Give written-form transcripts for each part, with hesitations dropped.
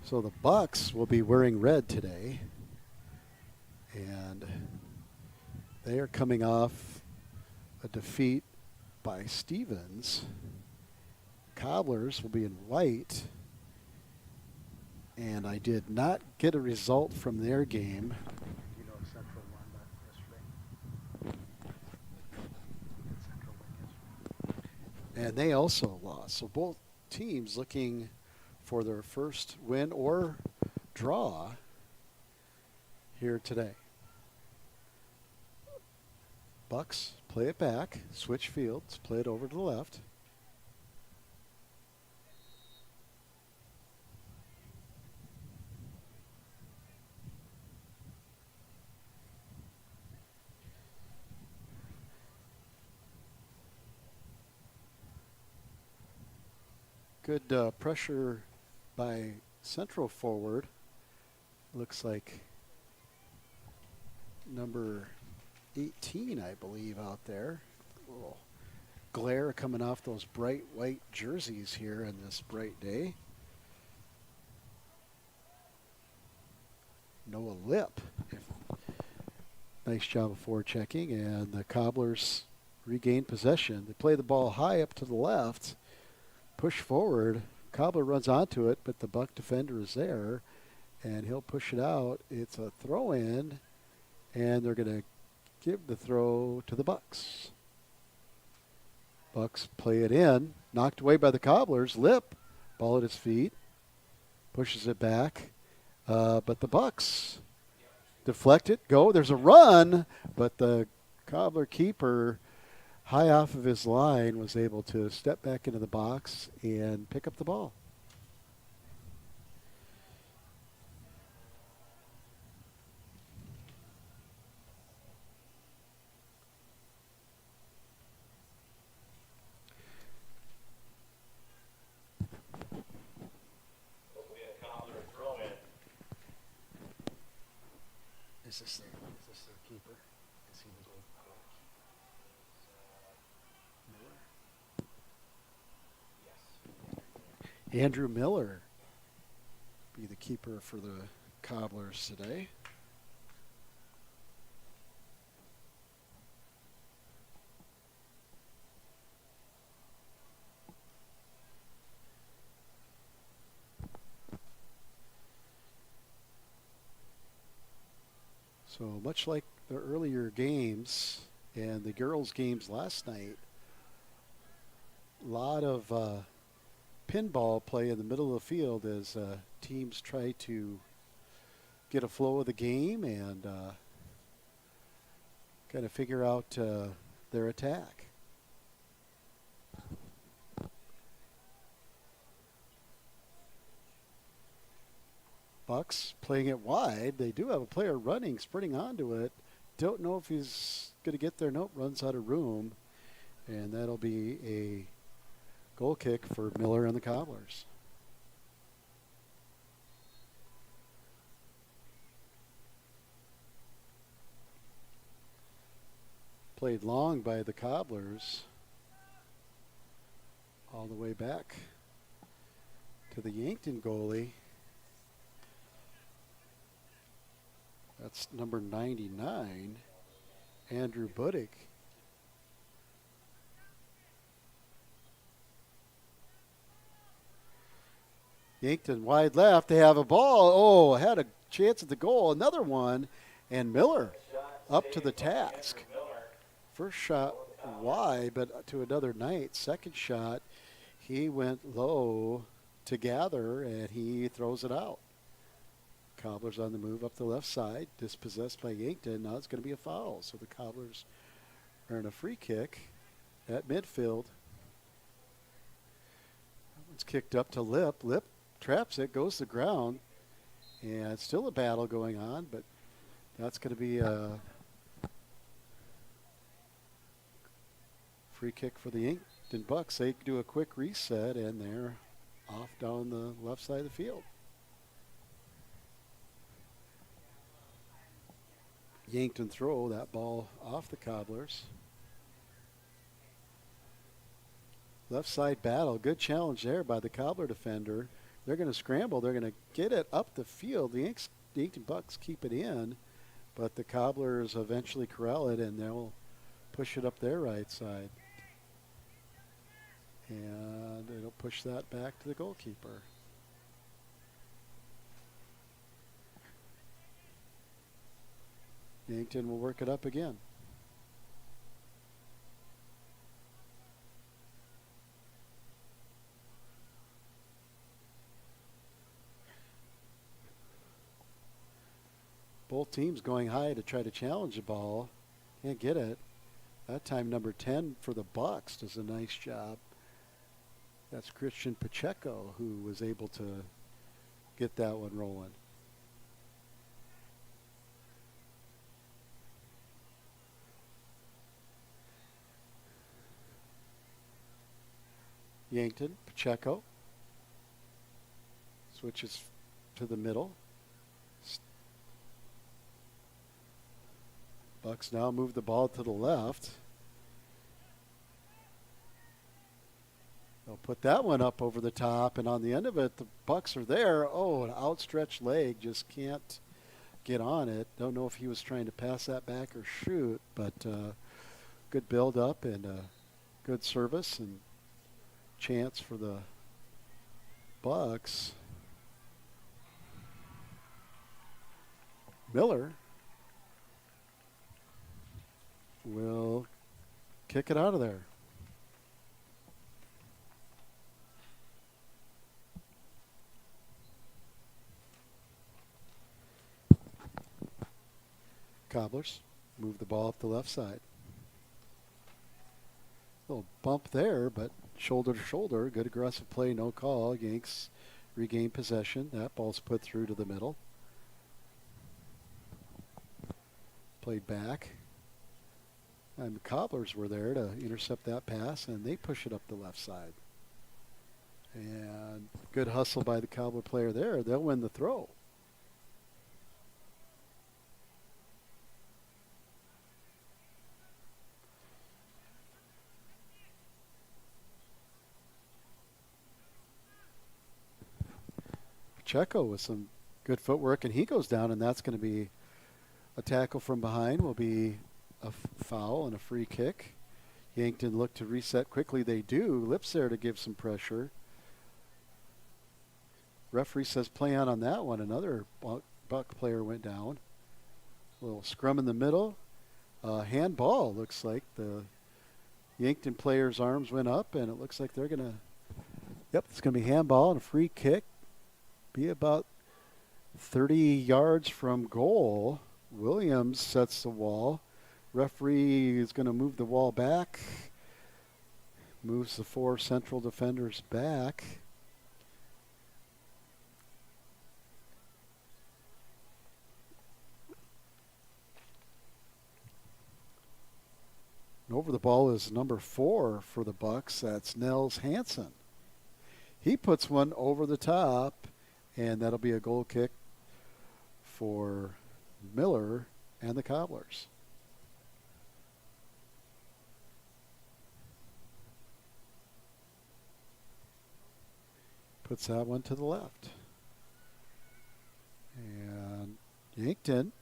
So the Bucks will be wearing red today, and they are coming off a defeat by Stevens. Cobblers will be in white, and I did not get a result from their game. You know, Central won yesterday. Central won yesterday. And they also lost. So both teams looking for their first win or draw here today. Bucks play it back, switch fields, play it over to the left. Good pressure by Central forward. Looks like number 18, I believe, out there. A little glare coming off those bright white jerseys here on this bright day. Noah Lip. Nice job of forechecking, and the Cobblers regain possession. They play the ball high up to the left, push forward. Cobbler runs onto it, but the Buck defender is there, and he'll push it out. It's a throw-in, and they're going to give the throw to the Bucks. Bucks play it in, knocked away by the Cobblers. Lip, ball at his feet, pushes it back, but the Bucks deflect it, go. There's a run, but the Cobbler keeper, high off of his line, was able to step back into the box and pick up the ball. Is this their keeper? Is he the goal? Yes. Andrew Miller be the keeper for the Cobblers today. So much like the earlier games and the girls' games last night, a lot of pinball play in the middle of the field as teams try to get a flow of the game and kind of figure out their attack. Bucks playing it wide. They do have a player running, sprinting onto it. Don't know if he's going to get there. Nope, runs out of room. And that'll be a goal kick for Miller and the Cobblers. Played long by the Cobblers all the way back to the Yankton goalie. That's number 99, Andrew Buddick. Yankton wide left. They have a ball. Oh, had a chance at the goal. Another one. And Miller up to the task. First shot wide, but to another night. Second shot, he went low to gather, and he throws it out. Cobblers on the move up the left side, dispossessed by Yankton. Now it's going to be a foul. So the Cobblers earn a free kick at midfield. That one's kicked up to Lip. Lip traps it, goes to the ground. And it's still a battle going on, but that's going to be a free kick for the Yankton Bucks. They do a quick reset, and they're off down the left side of the field. Yankton throw that ball off the Cobblers. Left side battle. Good challenge there by the Cobbler defender. They're going to scramble. They're going to get it up the field. The Yankton Bucks keep it in, but the Cobblers eventually corral it, and they'll push it up their right side. And it'll push that back to the goalkeeper. Yankton will work it up again. Both teams going high to try to challenge the ball. Can't get it. That time number 10 for the Bucks does a nice job. That's Christian Pacheco who was able to get that one rolling. Yankton, Pacheco. Switches to the middle. Bucks now move the ball to the left. They'll put that one up over the top, and on the end of it, the Bucks are there. Oh, an outstretched leg, just can't get on it. Don't know if he was trying to pass that back or shoot, but good build up and good service and chance for the Bucks. Miller will kick it out of there. Cobblers move the ball up the left side. Little bump there, but shoulder to shoulder. Good aggressive play, no call. Yanks regain possession. That ball's put through to the middle. Played back. And the Cobblers were there to intercept that pass, and they push it up the left side. And good hustle by the Cobbler player there. They'll win the throw. Pacheco with some good footwork, and he goes down, and that's going to be a tackle from behind. Will be a foul and a free kick. Yankton look to reset quickly. They do. Lips there to give some pressure. Referee says play on that one. Another Buck player went down. A little scrum in the middle. Handball looks like. The Yankton player's arms went up, and it looks like they're going to, it's going to be handball and a free kick. Be about 30 yards from goal. Williams sets the wall. Referee is going to move the wall back. Moves the 4 central defenders back. And over the ball is number 4 for the Bucks. That's Nels Hansen. He puts one over the top, and that'll be a goal kick for Miller and the Cobblers. Puts that one to the left. And Yankton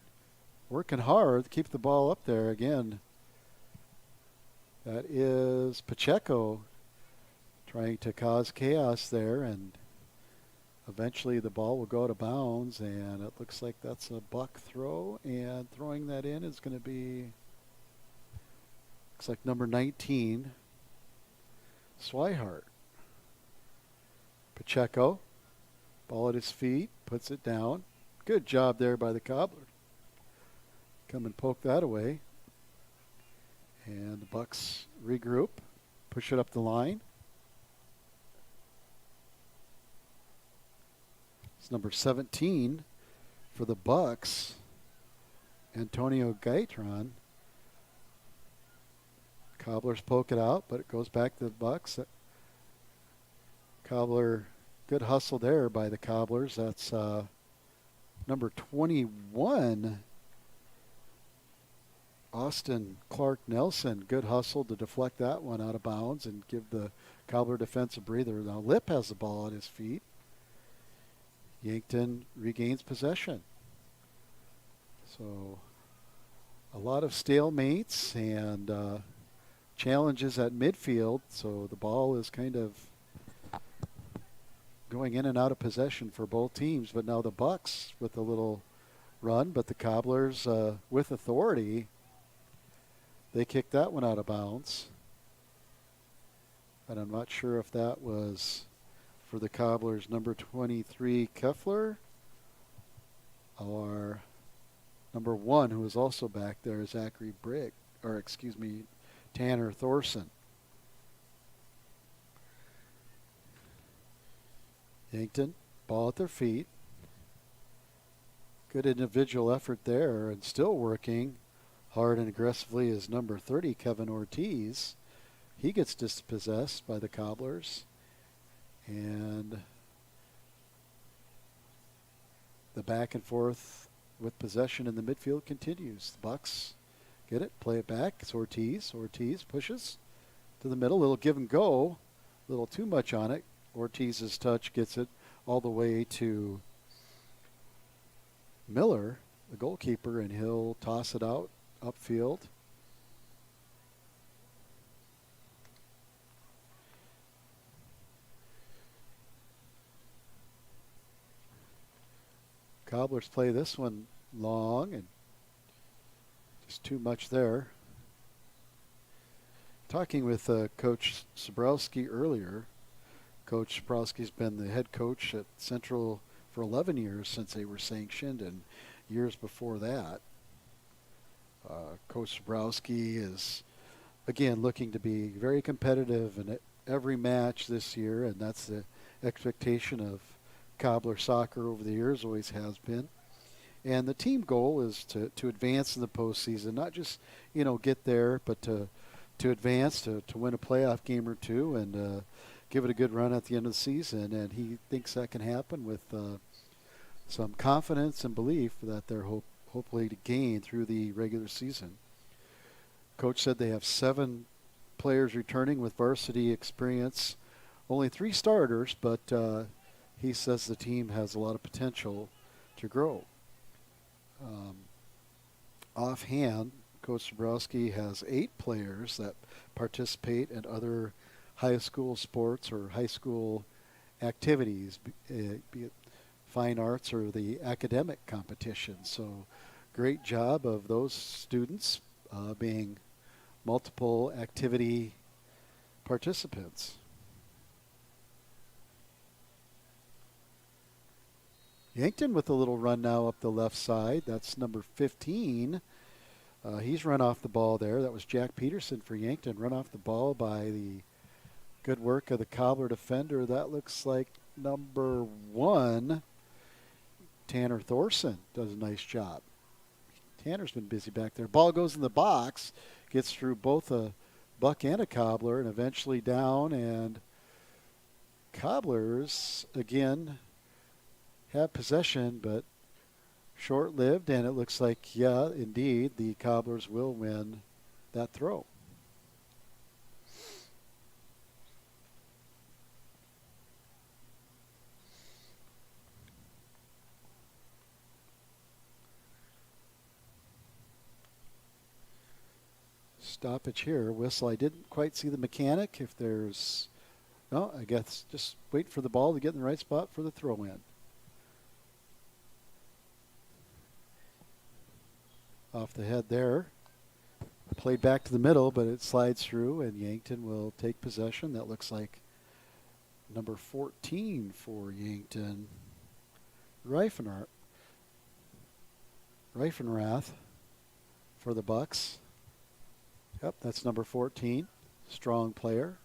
working hard to keep the ball up there again. That is Pacheco trying to cause chaos there, and eventually the ball will go out of bounds, and it looks like that's a Buck throw, and throwing that in is going to be, looks like number 19, Swihart. Pacheco, ball at his feet, puts it down. Good job there by the Cobbler. Come and poke that away. And the Bucks regroup, push it up the line. It's number 17 for the Bucks, Antonio Gaitron. Cobblers poke it out, but it goes back to the Bucks. Cobbler, good hustle there by the Cobblers. That's number 21, Austin Clark Nelson. Good hustle to deflect that one out of bounds and give the Cobbler defense a breather. Now Lip has the ball at his feet. Yankton regains possession. So a lot of stalemates and challenges at midfield. So the ball is kind of going in and out of possession for both teams. But now the Bucks with a little run, but the Cobblers with authority, they kicked that one out of bounds. And I'm not sure if that was for the Cobblers number 23 Keffler or number 1, who is also back there, Zachary Brigg, or excuse me, Tanner Thorson. Yankton, ball at their feet. Good individual effort there, and still working hard and aggressively is number 30, Kevin Ortiz. He gets dispossessed by the Cobblers. And the back and forth with possession in the midfield continues. The Bucks get it, play it back. It's Ortiz. Ortiz pushes to the middle. Little give and go. A little too much on it. Ortiz's touch gets it all the way to Miller, the goalkeeper, and he'll toss it out upfield. Cobblers play this one long and just too much there. Talking with Coach Sabrowski earlier. Coach Sabrowski's been the head coach at Central for 11 years since they were sanctioned, and years before that. Coach Sabrowski is, again, looking to be very competitive in every match this year, and that's the expectation of Cobbler soccer over the years, always has been. And the team goal is to advance in the postseason, not just, get there, but to advance, to win a playoff game or two, and give it a good run at the end of the season. And he thinks that can happen with some confidence and belief that they're hopefully to gain through the regular season. Coach said they have 7 players returning with varsity experience, only 3 starters, but he says the team has a lot of potential to grow. Offhand, Coach Sabrowski has 8 players that participate in other high school sports or high school activities, be it fine arts or the academic competition. So great job of those students being multiple activity participants. Yankton with a little run now up the left side. That's number 15. He's run off the ball there. That was Jack Peterson for Yankton. Run off the ball by the good work of the Cobbler defender. That looks like number 1. Tanner Thorson does a nice job. Tanner's been busy back there. Ball goes in the box. Gets through both a Buck and a Cobbler and eventually down. And Cobblers, again, have possession, but short-lived, and it looks like, yeah, indeed, the Cobblers will win that throw. Stoppage here. Whistle. I didn't quite see the mechanic. If there's, no, I guess just wait for the ball to get in the right spot for the throw-in. Off the head there. Played back to the middle, but it slides through, and Yankton will take possession. That looks like number 14 for Yankton. Reifenrath for the Bucks. Yep, that's number 14. Strong player.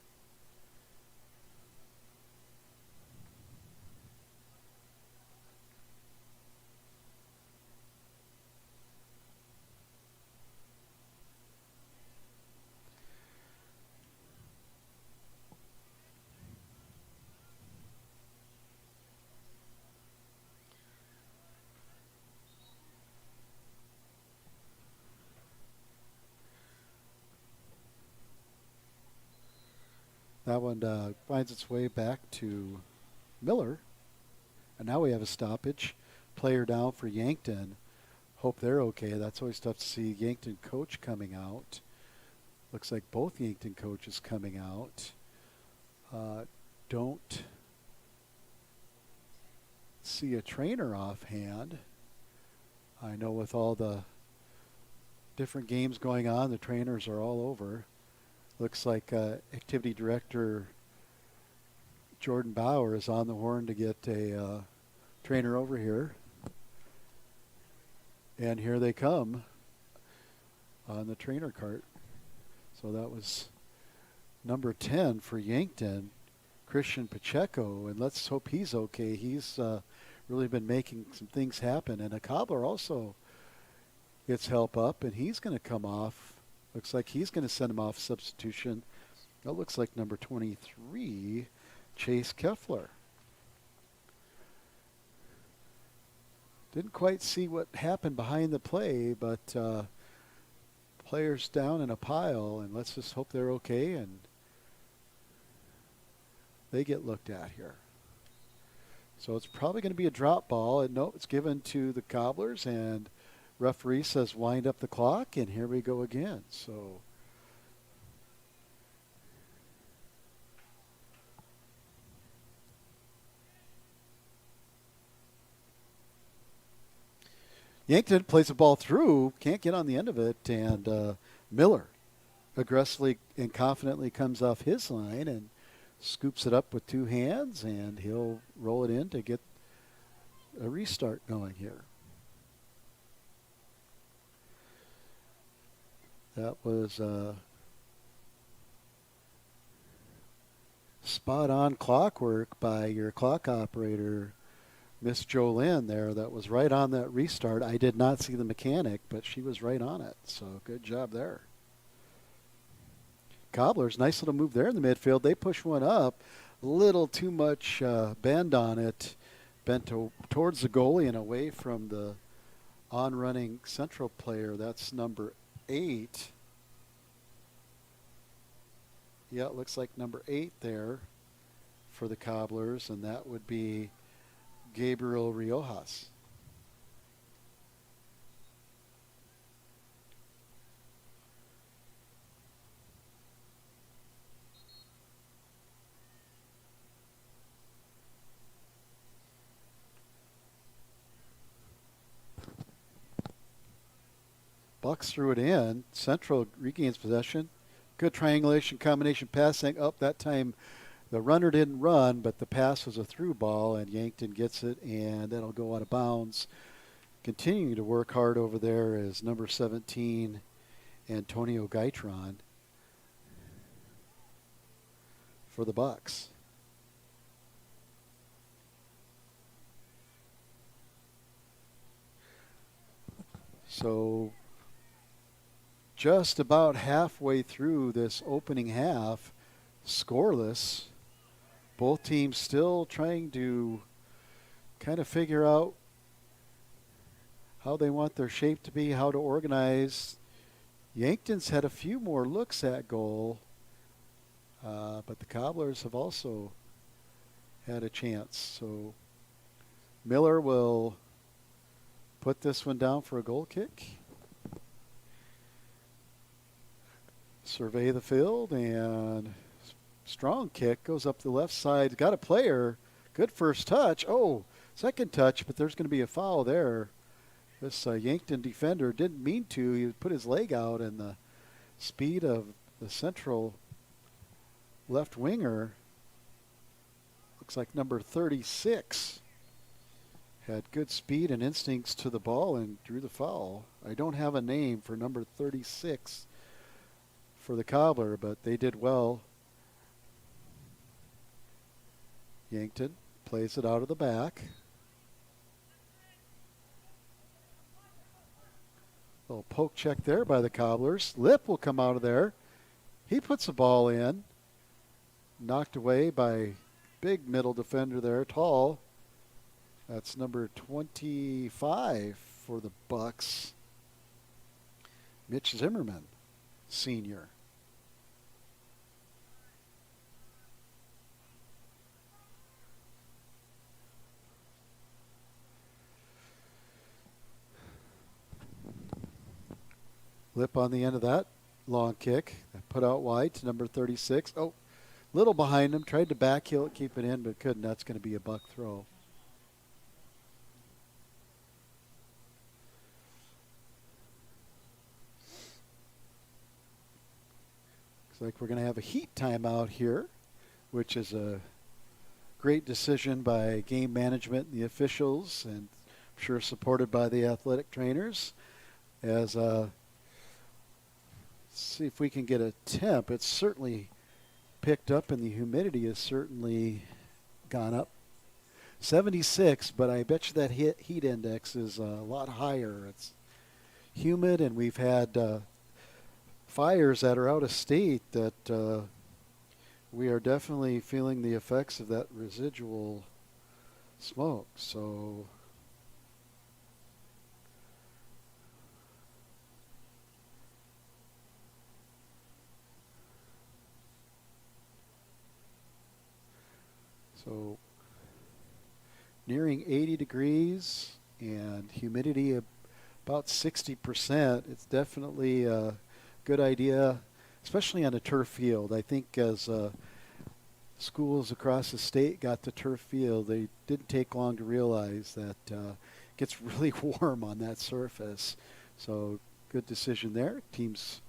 That one finds its way back to Miller. And now we have a stoppage. Player down for Yankton. Hope they're okay. That's always tough to see. Yankton coach coming out. Looks like both Yankton coaches coming out. Don't see a trainer offhand. I know with all the different games going on, the trainers are all over. Looks like activity director Jordan Bauer is on the horn to get a trainer over here. And here they come on the trainer cart. So that was number 10 for Yankton, Christian Pacheco, and let's hope he's okay. He's really been making some things happen. And a Cobbler also gets help up, and he's going to come off. Looks like he's going to send him off substitution. That looks like number 23, Chase Keffler. Didn't quite see what happened behind the play, but players down in a pile, and let's just hope they're okay and they get looked at here. So it's probably going to be a drop ball, and no, it's given to the Cobblers, and referee says wind up the clock, and here we go again. So Yankton plays the ball through, can't get on the end of it, and Miller aggressively and confidently comes off his line and scoops it up with two hands, and he'll roll it in to get a restart going here. That was spot-on clockwork by your clock operator, Miss Jolynn there. That was right on that restart. I did not see the mechanic, but she was right on it. So good job there. Cobblers, nice little move there in the midfield. They push one up. A little too much bend on it. Bent towards the goalie and away from the on-running central player. That's number 8. Yeah, it looks like number 8 there for the Cobblers, and that would be Gabriel Riojas. Bucks threw it in. Central regains possession. Good triangulation combination passing. Up that time the runner didn't run, but the pass was a through ball, and Yankton gets it, and that'll go out of bounds. Continuing to work hard over there is number 17, Antonio Gaitron, for the Bucks. So just about halfway through this opening half, scoreless. Both teams still trying to kind of figure out how they want their shape to be, how to organize. Yankton's had a few more looks at goal, but the Cobblers have also had a chance. So Miller will put this one down for a goal kick. Survey the field, and strong kick goes up the left side. Got a player. Good first touch. Oh, second touch, but there's going to be a foul there. This Yankton defender didn't mean to. He put his leg out, and the speed of the central left winger, looks like number 36, had good speed and instincts to the ball and drew the foul. I don't have a name for number 36 for the Cobbler, but they did well. Yankton plays it out of the back. Little poke check there by the Cobblers. Lip will come out of there. He puts the ball in. Knocked away by big middle defender there, tall. That's number 25 for the Bucks, Mitch Zimmerman, senior. Lip on the end of that long kick. Put out wide to number 36. Oh, little behind him. Tried to backheel it, keep it in, but couldn't. That's going to be a buck throw. Looks like we're going to have a heat timeout here, which is a great decision by game management and the officials, and I'm sure supported by the athletic trainers. As see if we can get a temp. It's certainly picked up, and the humidity has certainly gone up. 76, but I bet you that heat index is a lot higher. It's humid, and we've had fires that are out of state that we are definitely feeling the effects of that residual smoke. So nearing 80 degrees and humidity about 60%. It's definitely a good idea, especially on a turf field. I think as schools across the state got to turf field, they didn't take long to realize that it gets really warm on that surface. So good decision there. Teams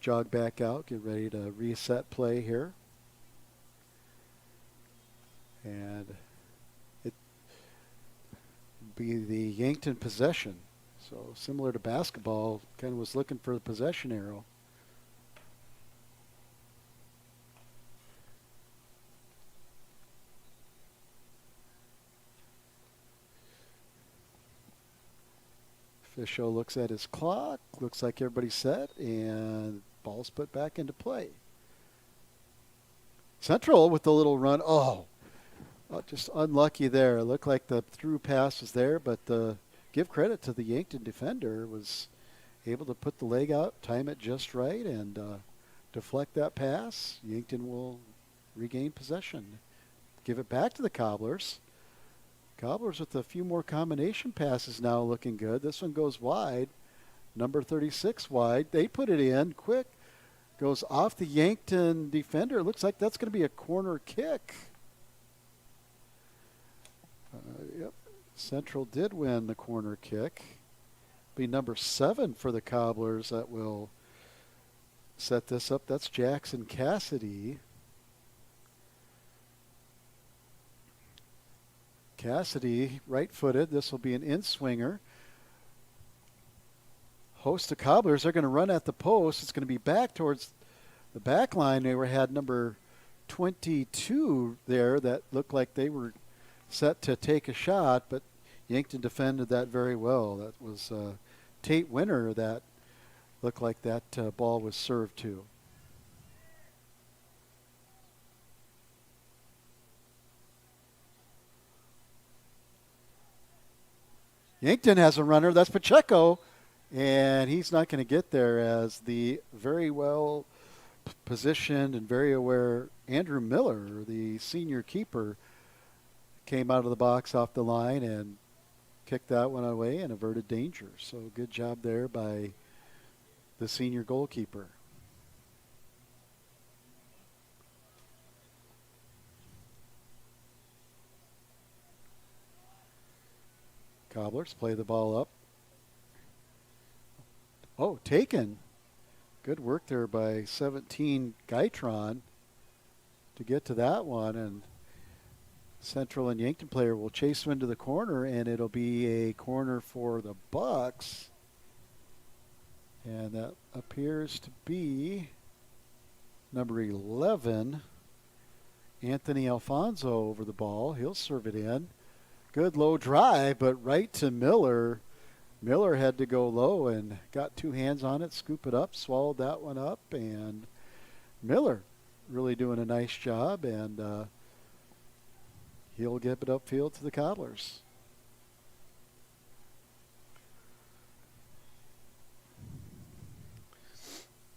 jog back out, get ready to reset play here. And it be the Yankton possession. So similar to basketball, kind of was looking for the possession arrow. Official looks at his clock. Looks like everybody's set, and ball's put back into play. Central with the little run. Oh, just unlucky there. It looked like the through pass was there, but give credit to the Yankton defender, was able to put the leg out, time it just right, and deflect that pass. Yankton will regain possession. Give it back to the Cobblers. Cobblers with a few more combination passes now, looking good. This one goes wide. Number 36 wide. They put it in quick. Goes off the Yankton defender. It looks like that's going to be a corner kick. Yep. Central did win the corner kick. Be number 7 for the Cobblers that will set this up. That's Jackson Cassidy. Cassidy, right-footed. This will be an in-swinger. Host of Cobblers, they're going to run at the post. It's going to be back towards the back line. They had number 22 there that looked like they were set to take a shot, but Yankton defended that very well. That was Tate Winter that looked like that ball was served to. Yankton has a runner. That's Pacheco, and he's not going to get there as the very well positioned and very aware Andrew Miller, the senior keeper, came out of the box off the line and kicked that one away and averted danger. So good job there by the senior goalkeeper. Cobblers play the ball up. Oh, taken. Good work there by 17 Gaitron to get to that one, and Central and Yankton player will chase him into the corner, and it'll be a corner for the Bucks. And that appears to be number 11, Anthony Alfonso, over the ball. He'll serve it in. Good low drive, but right to Miller. Miller had to go low and got 2 hands on it, scoop it up, swallowed that one up, and Miller really doing a nice job, and he'll get it upfield to the Cobblers.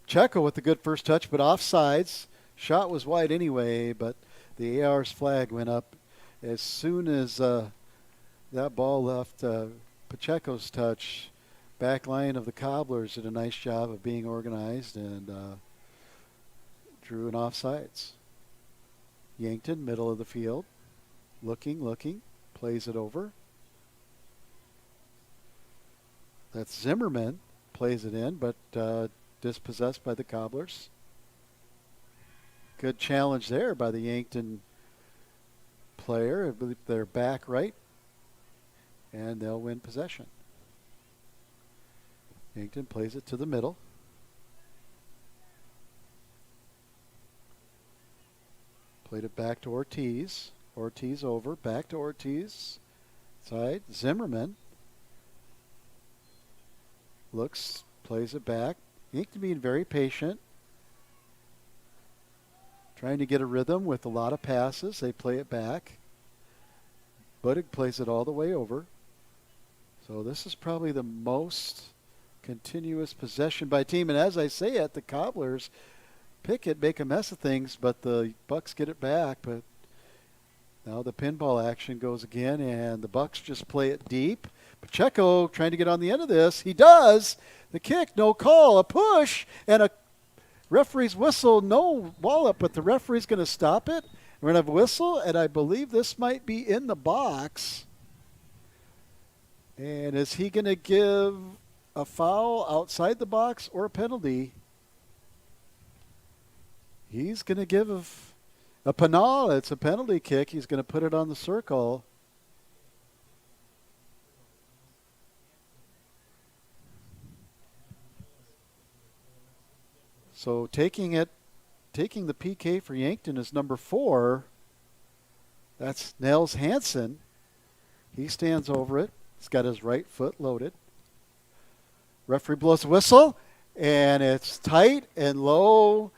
Checo with the good first touch, but offsides. Shot was wide anyway, but the AR's flag went up as soon as that ball left Pacheco's touch. back line of the Cobblers did a nice job of being organized and drew an offsides. Yankton, middle of the field, looking, plays it over. That's Zimmerman, plays it in, but dispossessed by the Cobblers. Good challenge there by the Yankton player. I believe they're back right, and they'll win possession. Yankton plays it to the middle. Played it back to Ortiz. Ortiz over, back to Ortiz. Side, Zimmerman. Looks, plays it back. Yankton being very patient. Trying to get a rhythm with a lot of passes. They play it back. Buddig plays it all the way over. So this is probably the most continuous possession by team. And as I say it, the Cobblers pick it, make a mess of things, but the Bucks get it back. But now the pinball action goes again, and the Bucks just play it deep. Pacheco trying to get on the end of this. He does. The kick, no call. A push and a referee's whistle. No ball up, but the referee's going to stop it. We're going to have a whistle, and I believe this might be in the box. And is he going to give a foul outside the box or a penalty? He's going to give a penal. It's a penalty kick. He's going to put it on the circle. So taking the PK for Yankton is number 4. That's Nels Hansen. He stands over it. He's got his right foot loaded. Referee blows a whistle, and it's tight and low.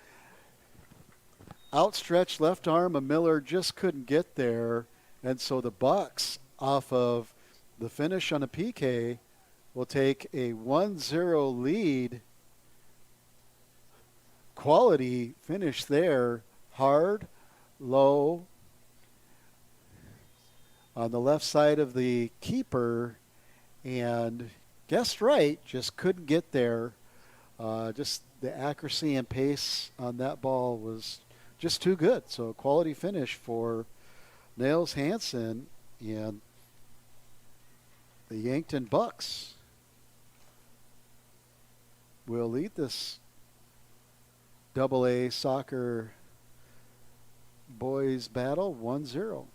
Outstretched left arm of Miller just couldn't get there. And so the Bucks, off of the finish on a PK, will take a 1-0 lead. Quality finish there. Hard, low. On the left side of the keeper. And guessed right, just couldn't get there. Just the accuracy and pace on that ball was just too good. So a quality finish for Nels Hansen and the Yankton Bucks will lead this AA soccer boys battle 1-0.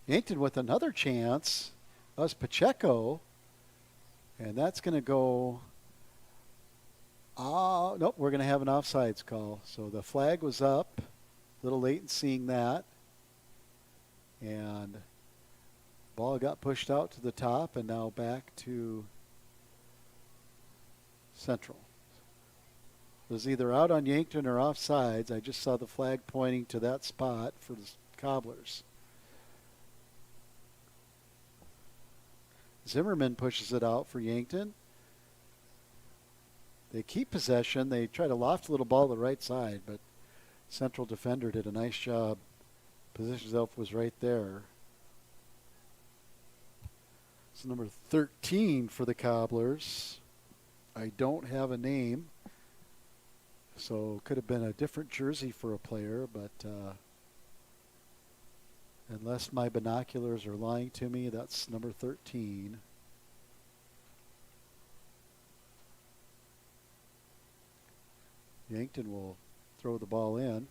Yankton with another chance. That was Pacheco. And that's going to go. Nope, we're going to have an offsides call. So the flag was up. A little late in seeing that. And ball got pushed out to the top and now back to Central. It was either out on Yankton or offsides. I just saw the flag pointing to that spot for the Cobblers. Zimmerman pushes it out for Yankton. They keep possession. They try to loft a little ball to the right side, but Central defender did a nice job. Position itself was right there. It's number 13 for the Cobblers. I don't have a name, so could have been a different jersey for a player, but unless my binoculars are lying to me, that's number 13. Yankton will throw the ball in.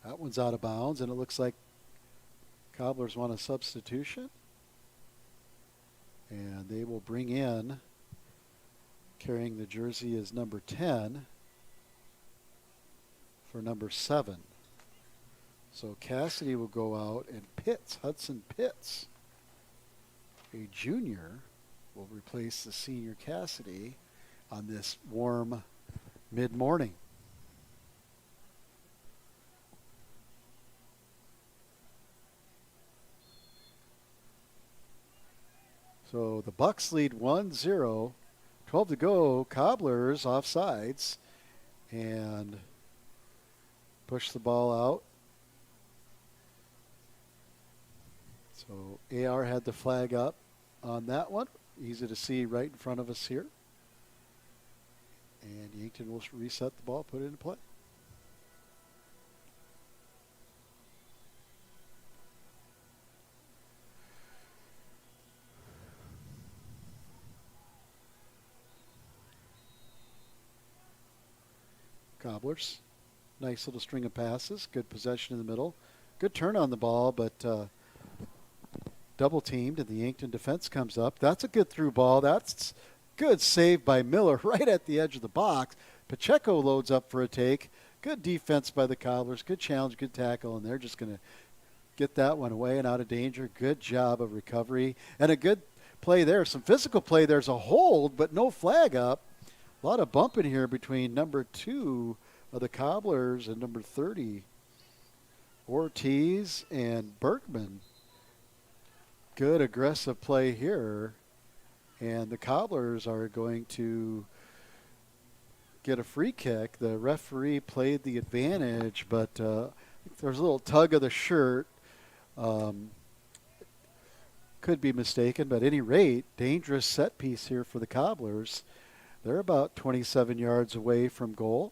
That one's out of bounds, and it looks like Cobblers want a substitution. And they will bring in, carrying the jersey is number 10 for number 7. So Cassidy will go out, and Hudson Pitts, a junior, will replace the senior Cassidy on this warm mid-morning. So the Bucks lead 1-0. 12 to go. Cobblers offsides and push the ball out. So AR had the flag up on that one. Easy to see right in front of us here. And Yankton will reset the ball, put it into play. Cobblers. Nice little string of passes. Good possession in the middle. Good turn on the ball, but double teamed, and the Yankton defense comes up. That's a good through ball. That's good save by Miller right at the edge of the box. Pacheco loads up for a take. Good defense by the Cobblers. Good challenge, good tackle, and they're just going to get that one away and out of danger. Good job of recovery. And a good play there. Some physical play. There's a hold, but no flag up. A lot of bumping here between number 2 of the Cobblers and number 30, Ortiz and Bergman. Good aggressive play here. And the Cobblers are going to get a free kick. The referee played the advantage, but there's a little tug of the shirt. Could be mistaken, but at any rate, dangerous set piece here for the Cobblers. They're about 27 yards away from goal.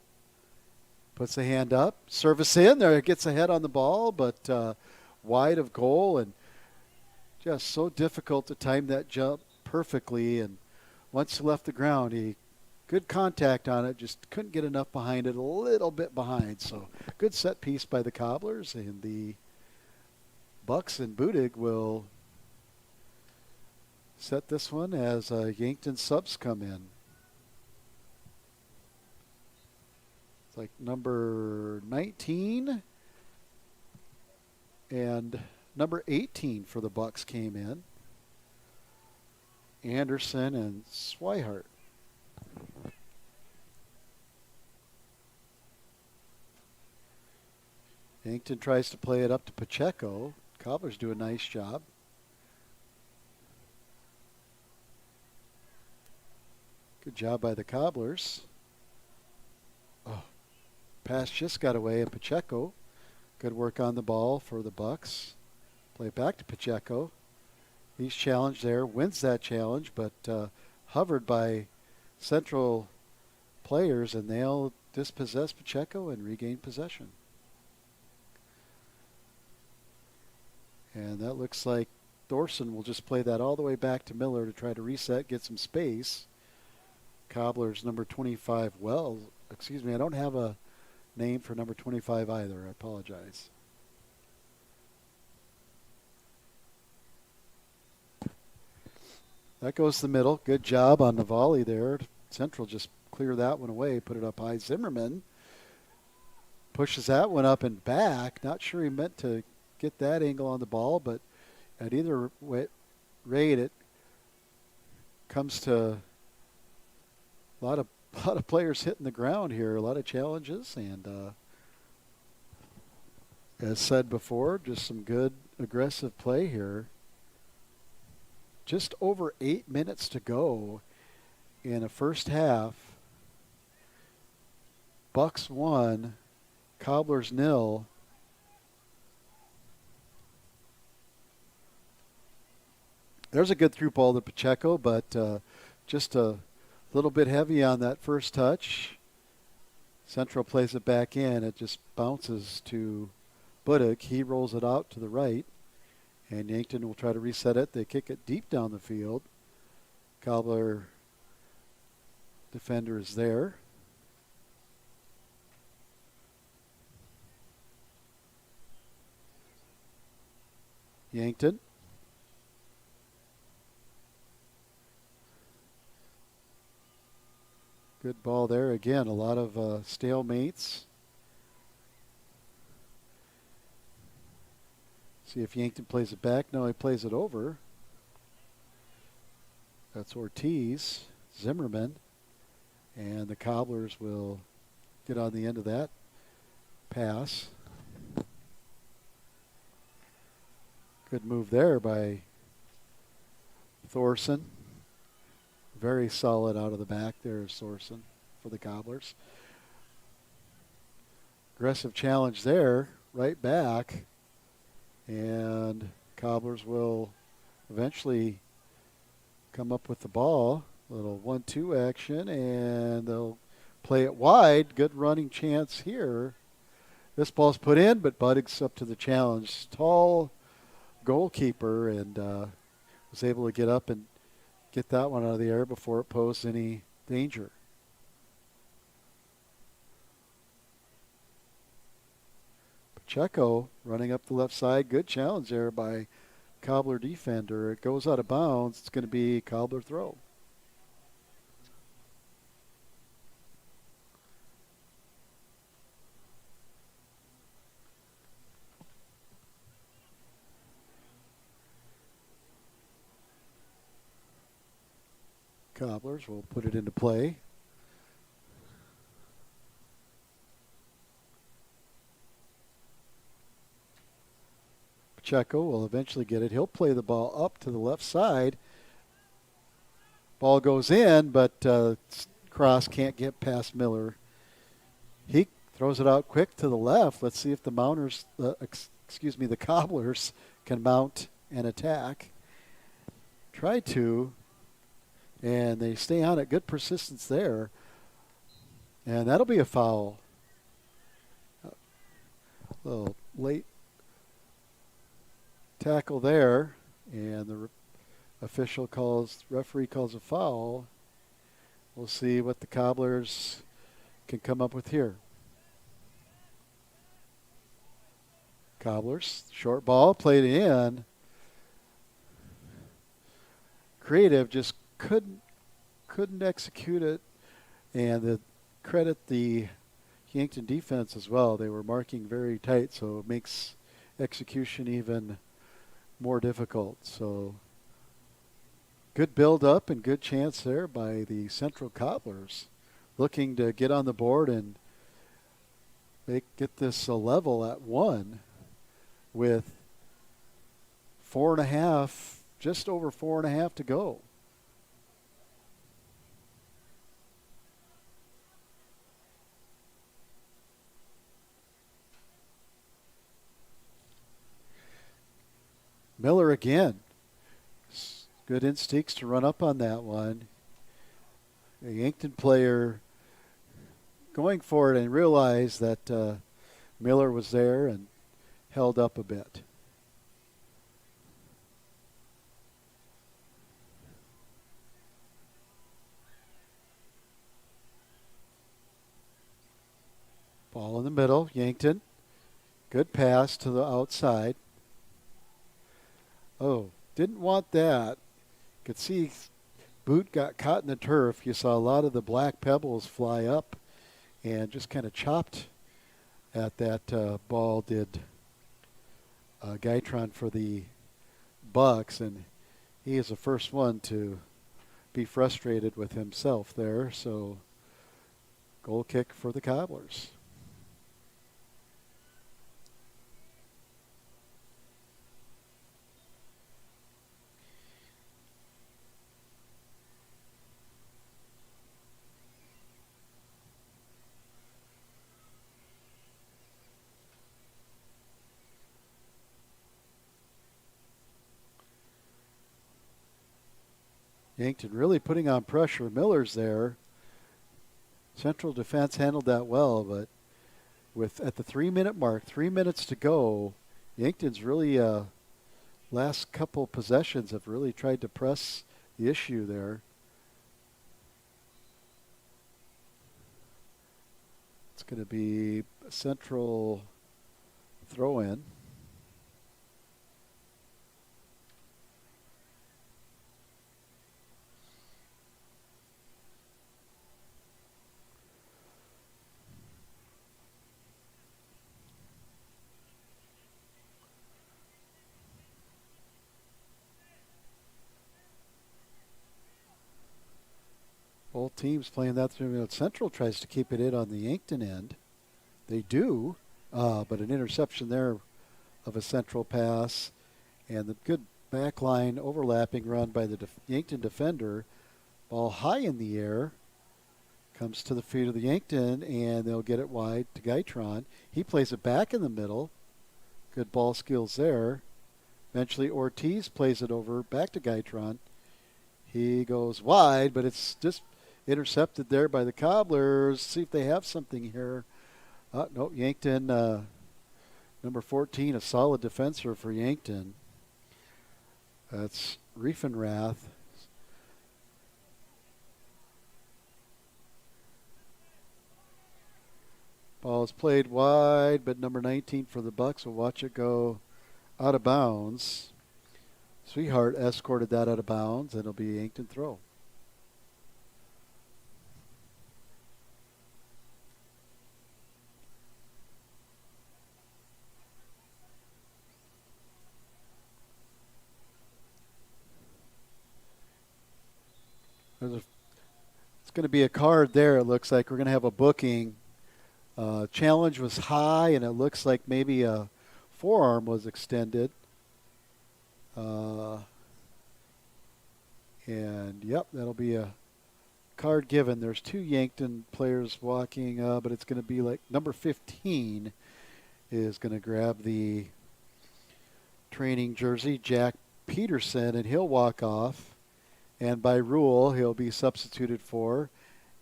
Puts the hand up. Service in there. Gets ahead on the ball, but wide of goal. And just so difficult to time that jump perfectly. And once he left the ground, he good contact on it. Just couldn't get enough behind it. A little bit behind. So good set piece by the Cobblers. And the Bucks and Budig will set this one as Yankton subs come in. Like number 19 and number 18 for the Bucks came in. Anderson and Swihart. Yankton tries to play it up to Pacheco. Cobblers do a nice job. Good job by the Cobblers. Oh. Pass just got away, and Pacheco. Good work on the ball for the Bucks. Play back to Pacheco. He's challenged there, wins that challenge, but hovered by Central players, and they'll dispossess Pacheco and regain possession. And that looks like Thorson will just play that all the way back to Miller to try to reset, get some space. Cobblers number 25. Well, excuse me, I don't have a name for number 25 either. I apologize. That goes to the middle. Good job on the volley there. Central just clear that one away, put it up high. Zimmerman pushes that one up and back. Not sure he meant to get that angle on the ball, but at either rate, it comes to a lot of players hitting the ground here, a lot of challenges, and as said before, just some good aggressive play here. Just over 8 minutes to go in a first half. Bucks 1, Cobblers 0. There's a good through ball to Pacheco, but just a little bit heavy on that first touch. Central plays it back in. It just bounces to Budig. He rolls it out to the right. And Yankton will try to reset it. They kick it deep down the field. Cobbler defender is there. Yankton. Good ball there. Again, a lot of stalemates. See if Yankton plays it back. No, he plays it over. That's Ortiz, Zimmerman. And the Cobblers will get on the end of that pass. Good move there by Thorson. Very solid out of the back there is Thorson for the Cobblers. Aggressive challenge there, right back. And Cobblers will eventually come up with the ball. A little 1-2 action, and they'll play it wide. Good running chance here. This ball's put in, but Buddig's up to the challenge. Tall goalkeeper, and was able to get up and get that one out of the air before it posed any danger. Pacheco running up the left side. Good challenge there by Cobbler defender. It goes out of bounds. It's going to be Cobbler throw. Cobblers will put it into play. Pacheco will eventually get it. He'll play the ball up to the left side. Ball goes in, but Cross can't get past Miller. He throws it out quick to the left. Let's see if the the Cobblers can mount an attack. Try to. And they stay on it. Good persistence there. And that'll be a foul. A little late tackle there. And the referee calls a foul. We'll see what the Cobblers can come up with here. Cobblers, short ball, played in. Creative just couldn't execute it, and credit the Yankton defense as well. They were marking very tight, so it makes execution even more difficult. So good build up and good chance there by the Central Cobblers, looking to get on the board and get this a level at 1 with 4.5, just over 4.5 to go. Miller again. Good instincts to run up on that one. A Yankton player going for it and realized that Miller was there and held up a bit. Ball in the middle, Yankton. Good pass to the outside. Oh, didn't want that. Could see boot got caught in the turf. You saw a lot of the black pebbles fly up and just kind of chopped at that ball, did Gaitron for the Bucks, and he is the first one to be frustrated with himself there. So goal kick for the Cobblers. Yankton really putting on pressure. Miller's there. Central defense handled that well, but at the 3-minute mark, 3 minutes to go, Yankton's really last couple possessions have really tried to press the issue there. It's going to be a Central throw-in. Both teams playing that through. Central tries to keep it in on the Yankton end. They do, but an interception there of a Central pass, and the good back line overlapping run by the Yankton defender. Ball high in the air. Comes to the feet of the Yankton, and they'll get it wide to Gaitron. He plays it back in the middle. Good ball skills there. Eventually Ortiz plays it over back to Gaitron. He goes wide, but it's just intercepted there by the Cobblers. See if they have something here. No, Yankton, number 14, a solid defender for Yankton. That's Riefenrath. Ball is played wide, but number 19 for the Bucks will watch it go out of bounds. Sweetheart escorted that out of bounds, and it'll be a Yankton throw. It's going to be a card there, it looks like. We're going to have a booking. Challenge was high, and it looks like maybe a forearm was extended. And, yep, that'll be a card given. There's two Yankton players walking, but it's going to be like number 15 is going to grab the training jersey, Jack Peterson, and he'll walk off. And by rule, he'll be substituted for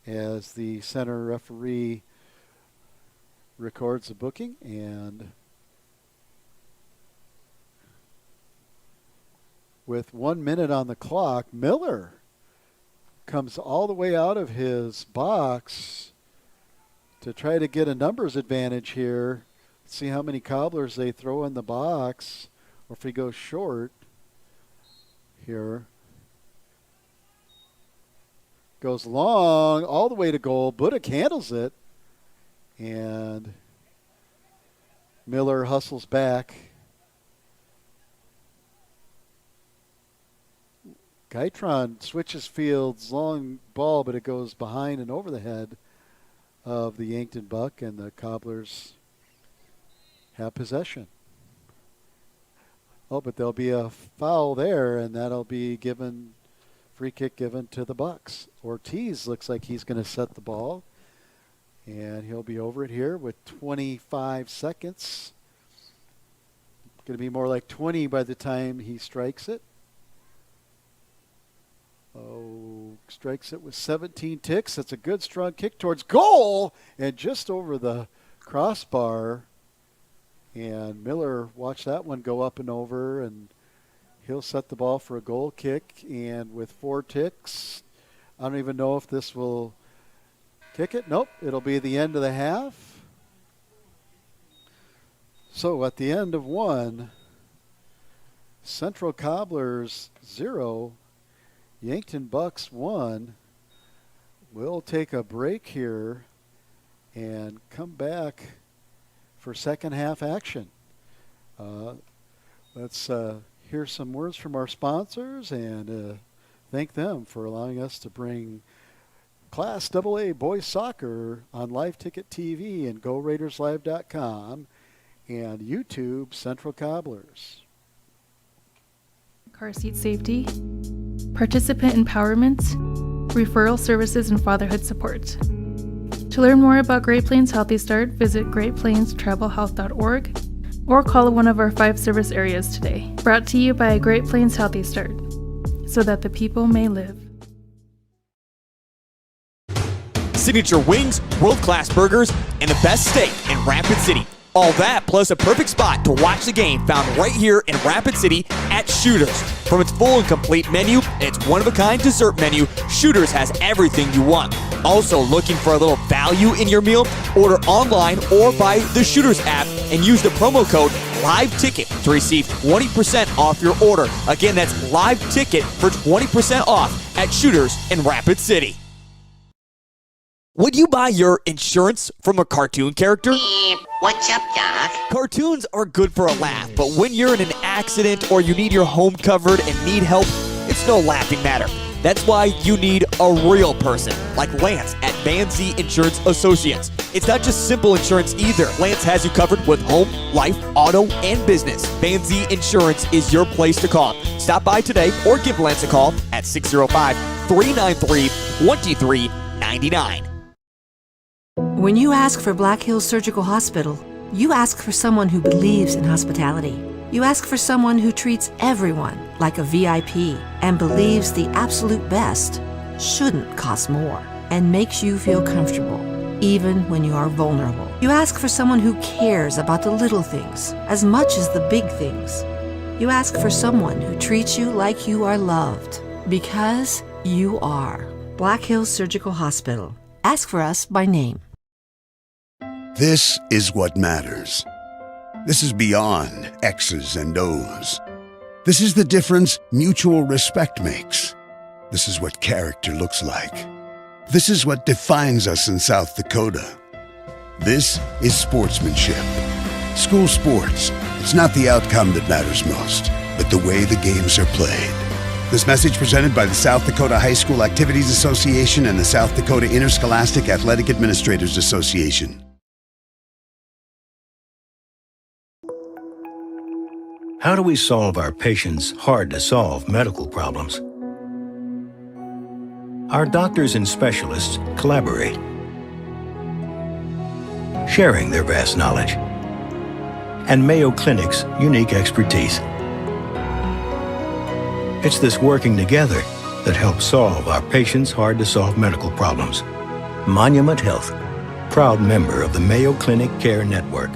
as the center referee records the booking. And with 1 minute on the clock, Miller comes all the way out of his box to try to get a numbers advantage here. See how many Cobblers they throw in the box, or if he goes short here. Goes long all the way to goal. Budick handles it. And Miller hustles back. Gaitron switches fields, long ball, but it goes behind and over the head of the Yankton Buck, and the Cobblers have possession. Oh, but there'll be a foul there, and that'll be given. Free kick given to the Bucks. Ortiz looks like he's going to set the ball. And he'll be over it here with 25 seconds. Going to be more like 20 by the time he strikes it. Oh, strikes it with 17 ticks. That's a good strong kick towards goal. And just over the crossbar. And Miller watched that one go up and over, and he'll set the ball for a goal kick, and with 4 ticks, I don't even know if this will kick it. Nope, it'll be the end of the half. So at the end of 1, Central Cobblers 0, Yankton Bucks 1. We'll take a break here and come back for second half action. Let's hear some words from our sponsors and thank them for allowing us to bring Class AA boys soccer on Live Ticket TV and GoRaidersLive.com and YouTube Central Cobblers. Car seat safety, participant empowerment, referral services, and fatherhood support. To learn more about Great Plains Healthy Start, visit greatplainstravelhealth.org or call one of our 5 service areas today. Brought to you by Great Plains Healthy Start, so that the people may live. Signature wings, world-class burgers, and the best steak in Rapid City. All that plus a perfect spot to watch the game found right here in Rapid City at Shooters. From its full and complete menu and its one-of-a-kind dessert menu, Shooters has everything you want. Also looking for a little value in your meal? Order online or by the Shooters app and use the promo code LiveTicket to receive 20% off your order. Again, that's LiveTicket for 20% off at Shooters in Rapid City. Would you buy your insurance from a cartoon character? What's up, Doc? Cartoons are good for a laugh, but when you're in an accident or you need your home covered and need help, it's no laughing matter. That's why you need a real person like Lance at Van Zee Insurance Associates. It's not just simple insurance either. Lance has you covered with home, life, auto, and business. Van Z Insurance is your place to call. Stop by today or give Lance a call at 605-393-2399. When you ask for Black Hills Surgical Hospital, you ask for someone who believes in hospitality. You ask for someone who treats everyone like a VIP and believes the absolute best shouldn't cost more and makes you feel comfortable, even when you are vulnerable. You ask for someone who cares about the little things as much as the big things. You ask for someone who treats you like you are loved, because you are. Black Hills Surgical Hospital. Ask for us by name. This is what matters. This is beyond X's and O's. This is the difference mutual respect makes. This is what character looks like. This is what defines us in South Dakota. This is sportsmanship. School sports, it's not the outcome that matters most, but the way the games are played. This message presented by the South Dakota High School Activities Association and the South Dakota Interscholastic Athletic Administrators Association. How do we solve our patients' hard-to-solve medical problems? Our doctors and specialists collaborate, sharing their vast knowledge and Mayo Clinic's unique expertise. It's this working together that helps solve our patients' hard-to-solve medical problems. Monument Health, proud member of the Mayo Clinic Care Network.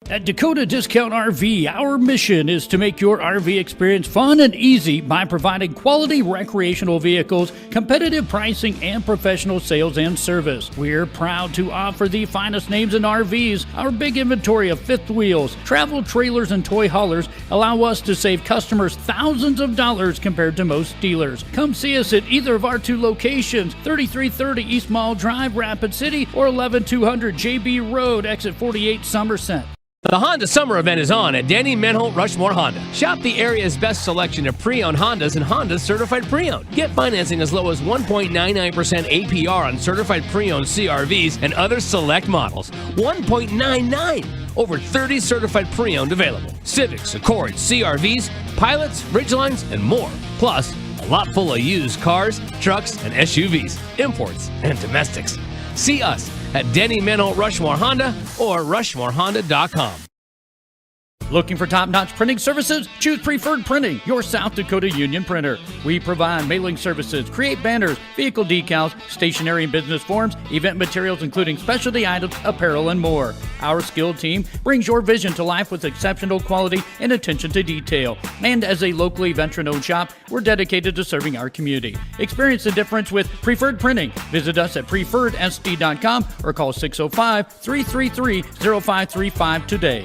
At Dakota Discount RV, our mission is to make your RV experience fun and easy by providing quality recreational vehicles, competitive pricing, and professional sales and service. We're proud to offer the finest names in RVs. Our big inventory of fifth wheels, travel trailers, and toy haulers allow us to save customers thousands of dollars compared to most dealers. Come see us at either of our two locations, 3330 East Mall Drive, Rapid City, or 11200 JB Road, exit 48, Somerset. The Honda Summer Event is on at Danny Menholt Rushmore Honda. Shop the area's best selection of pre-owned Hondas and Hondas certified pre-owned. Get financing as low as 1.99% APR on certified pre-owned CRVs and other select models. 1.99! Over 30 certified pre-owned available. Civics, Accords, CRVs, Pilots, Ridgelines, and more. Plus, a lot full of used cars, trucks, and SUVs, imports, and domestics. See us at Denny Menholt Rushmore Honda or RushmoreHonda.com. Looking for top-notch printing services? Choose Preferred Printing, your South Dakota union printer. We provide mailing services, create banners, vehicle decals, stationery and business forms, event materials including specialty items, apparel, and more. Our skilled team brings your vision to life with exceptional quality and attention to detail. And as a locally veteran-owned shop, we're dedicated to serving our community. Experience the difference with Preferred Printing. Visit us at preferredsd.com or call 605-333-0535 today.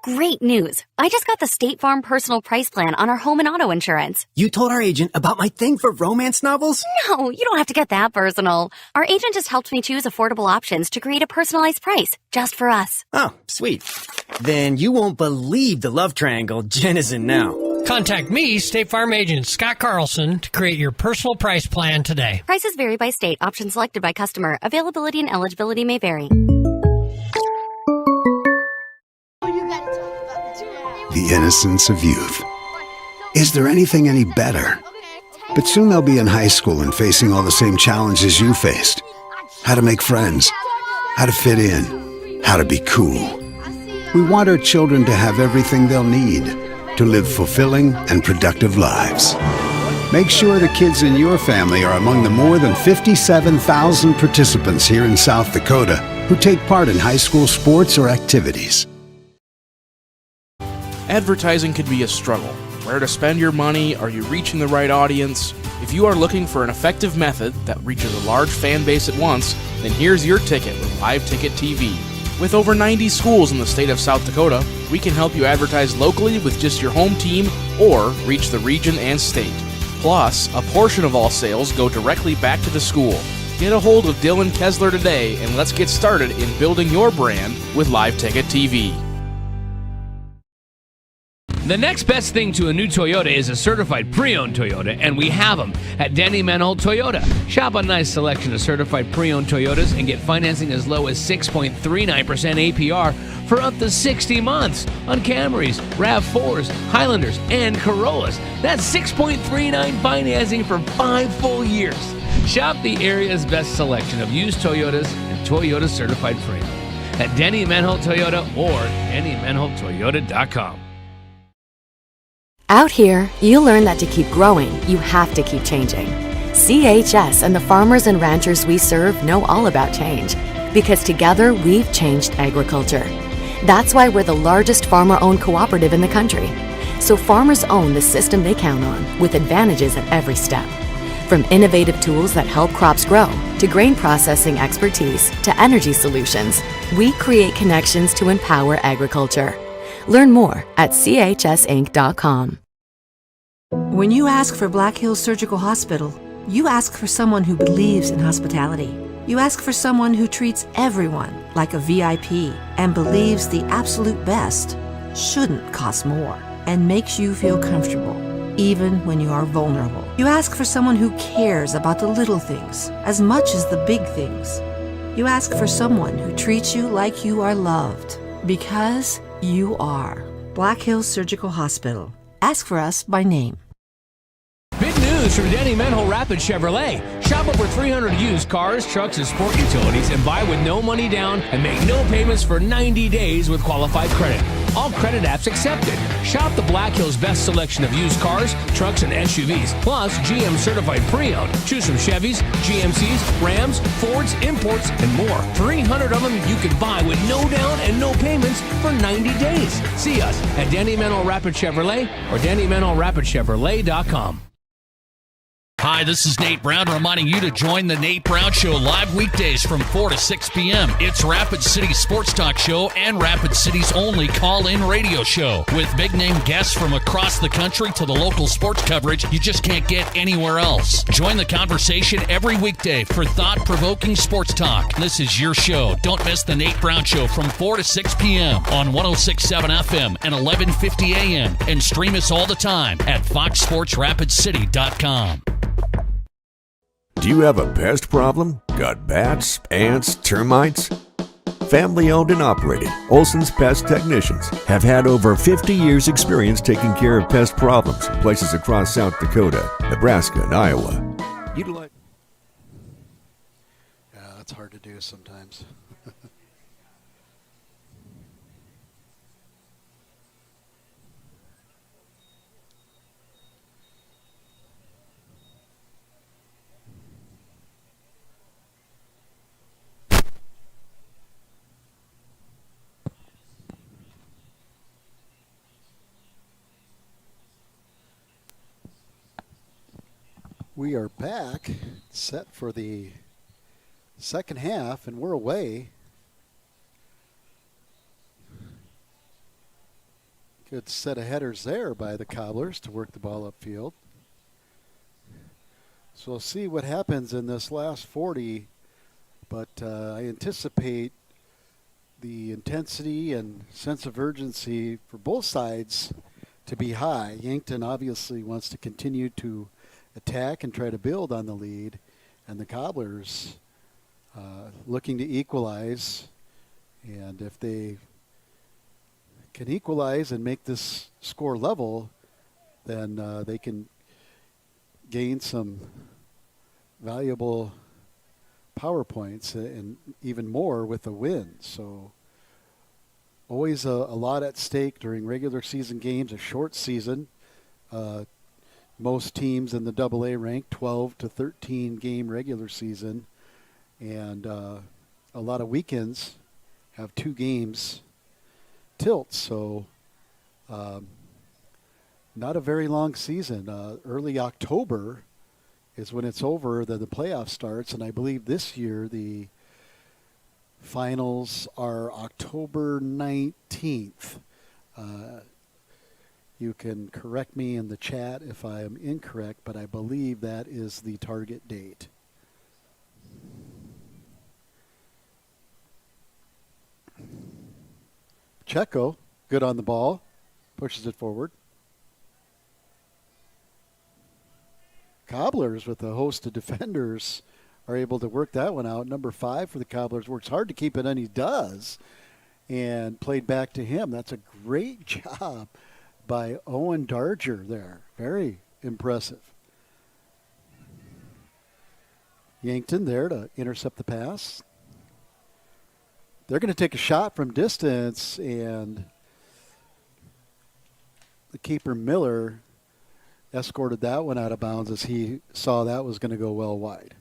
Great news. I just got the State Farm Personal Price Plan on our home and auto insurance. You told our agent about my thing for romance novels? No, you don't have to get that personal. Our agent just helped me choose affordable options to create a personalized price just for us. Oh, sweet. Then you won't believe the love triangle Jen is in now. Contact me, State Farm agent Scott Carlson, to create your personal price plan today. Prices vary by state. Options selected by customer. Availability and eligibility may vary. The innocence of youth. Is there anything any better? But soon they'll be in high school and facing all the same challenges you faced. How to make friends, how to fit in, how to be cool. We want our children to have everything they'll need to live fulfilling and productive lives. Make sure the kids in your family are among the more than 57,000 participants here in South Dakota who take part in high school sports or activities. Advertising can be a struggle. Where to spend your money? Are you reaching the right audience? If you are looking for an effective method that reaches a large fan base at once, then here's your ticket with Live Ticket TV. With over 90 schools in the state of South Dakota, we can help you advertise locally with just your home team or reach the region and state. Plus, a portion of all sales go directly back to the school. Get a hold of Dylan Kessler today, and let's get started in building your brand with Live Ticket TV. The next best thing to a new Toyota is a certified pre-owned Toyota, and we have them at Denny Menholt Toyota. Shop a nice selection of certified pre-owned Toyotas and get financing as low as 6.39% APR for up to 60 months on Camrys, RAV4s, Highlanders, and Corollas. That's 6.39 financing for 5 full years. Shop the area's best selection of used Toyotas and Toyota certified pre-owned at Denny Menholt Toyota or DennyMenholtToyota.com. Out here, you learn that to keep growing, you have to keep changing. CHS and the farmers and ranchers we serve know all about change, because together we've changed agriculture. That's why we're the largest farmer-owned cooperative in the country. So farmers own the system they count on, with advantages at every step. From innovative tools that help crops grow, to grain processing expertise, to energy solutions, we create connections to empower agriculture. Learn more at chsinc.com. When you ask for Black Hills Surgical Hospital, you ask for someone who believes in hospitality. You ask for someone who treats everyone like a VIP and believes the absolute best shouldn't cost more and makes you feel comfortable, even when you are vulnerable. You ask for someone who cares about the little things as much as the big things. You ask for someone who treats you like you are loved, because you are. Black Hills Surgical Hospital. Ask for us by name. Big news from Denny Menholt Rapid Chevrolet. Shop over 300 used cars, trucks, and sport utilities and buy with no money down and make no payments for 90 days with qualified credit. All credit apps accepted. Shop the Black Hills best selection of used cars, trucks, and SUVs, plus GM certified pre-owned. Choose from Chevys, GMCs, Rams, Fords, imports, and more. 300 of them you can buy with no down and no payments for 90 days. See us at Denny Menholt Rapid Chevrolet or DennyMenholtRapidChevrolet.com. Hi, this is Nate Brown reminding you to join the Nate Brown Show live weekdays from 4 to 6 p.m. It's Rapid City's sports talk show and Rapid City's only call-in radio show. With big-name guests from across the country to the local sports coverage you just can't get anywhere else. Join the conversation every weekday for thought-provoking sports talk. This is your show. Don't miss the Nate Brown Show from 4 to 6 p.m. on 106.7 FM and 1150 a.m. And stream us all the time at foxsportsrapidcity.com. Do you have a pest problem? Got bats, ants, termites? Family owned and operated, Olson's Pest Technicians have had over 50 years experience taking care of pest problems in places across South Dakota, Nebraska, and Iowa. Yeah, that's hard to do sometimes. We are back, set for the second half, and we're away. Good set of headers there by the Cobblers to work the ball upfield. So we'll see what happens in this last 40, but I anticipate the intensity and sense of urgency for both sides to be high. Yankton obviously wants to continue to attack and try to build on the lead, and the Cobblers looking to equalize. And if they can equalize and make this score level, then they can gain some valuable power points and even more with a win. So always a lot at stake during regular season games, a short season. Most teams in the AA rank 12 to 13 game regular season, and a lot of weekends have 2 games tilt. So not a very long season. Early October is when it's over, then the playoff starts, and I believe this year the finals are October 19th. You can correct me in the chat if I am incorrect, but I believe that is the target date. Pacheco, good on the ball, pushes it forward. Cobblers with a host of defenders are able to work that one out. Number 5 for the Cobblers works hard to keep it, and he does. And played back to him. That's a great job by Owen Darger there. Very impressive. Yankton there to intercept the pass. They're going to take a shot from distance, and the keeper Miller escorted that one out of bounds as he saw that was going to go well wide.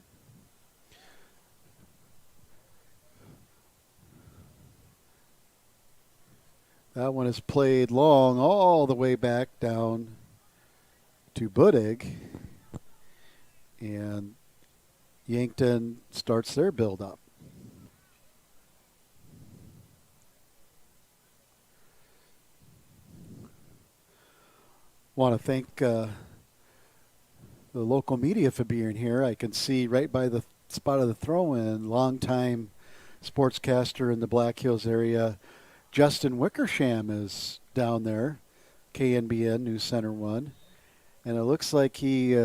That one is played long all the way back down to Budig. And Yankton starts their build-up. Want to thank the local media for being here. I can see right by the spot of the throw-in, longtime sportscaster in the Black Hills area, Justin Wickersham is down there, KNBN News Center 1. And it looks like he's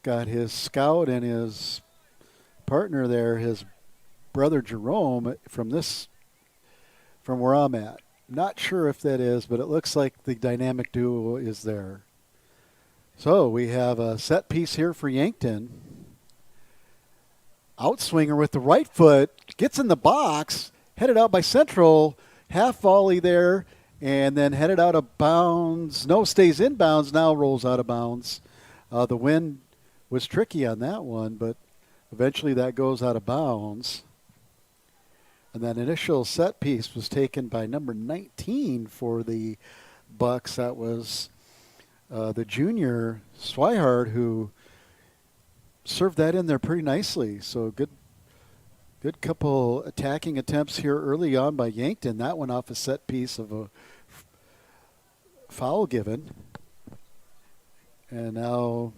got his scout and his partner there, his brother Jerome, from where I'm at. Not sure if that is, but it looks like the dynamic duo is there. So we have a set piece here for Yankton. Outswinger with the right foot, gets in the box, headed out by Central, half volley there, and then headed out of bounds. No, stays in bounds, now rolls out of bounds. The wind was tricky on that one, but eventually that goes out of bounds. And that initial set piece was taken by number 19 for the Bucks. That was the junior Swihart, who served that in there pretty nicely. So good couple attacking attempts here early on by Yankton. That one off a set piece of a foul given. And now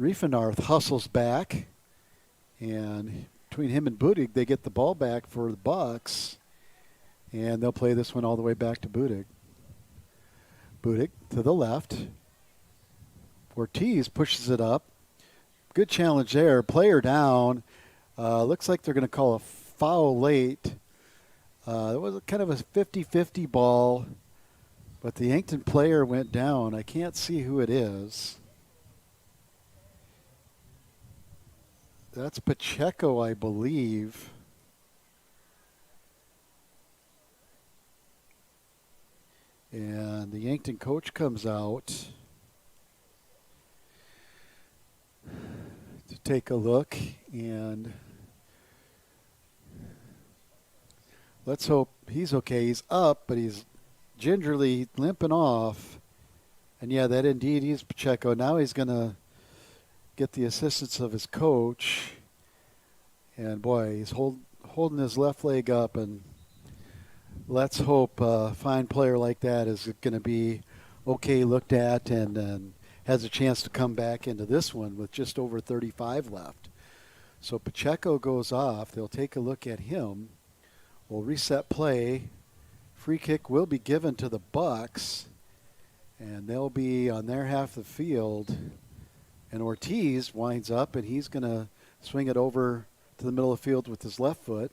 Riefenarth hustles back, and between him and Budig, they get the ball back for the Bucks, and they'll play this one all the way back to Budig. Budig to the left. Ortiz pushes it up. Good challenge there. Player down. Looks like they're going to call a foul late. It was kind of a 50-50 ball, but the Yankton player went down. I can't see who it is. That's Pacheco, I believe. And the Yankton coach comes out to take a look, and let's hope he's okay. He's up, but he's gingerly limping off. And yeah, that indeed is Pacheco. Now he's going to get the assistance of his coach. And boy, he's holding his left leg up, and let's hope a fine player like that is going to be okay looked at and has a chance to come back into this one with just over 35 left. So Pacheco goes off. They'll take a look at him. We'll reset play. Free kick will be given to the Bucks, and they'll be on their half of the field. And Ortiz winds up, and he's going to swing it over to the middle of the field with his left foot.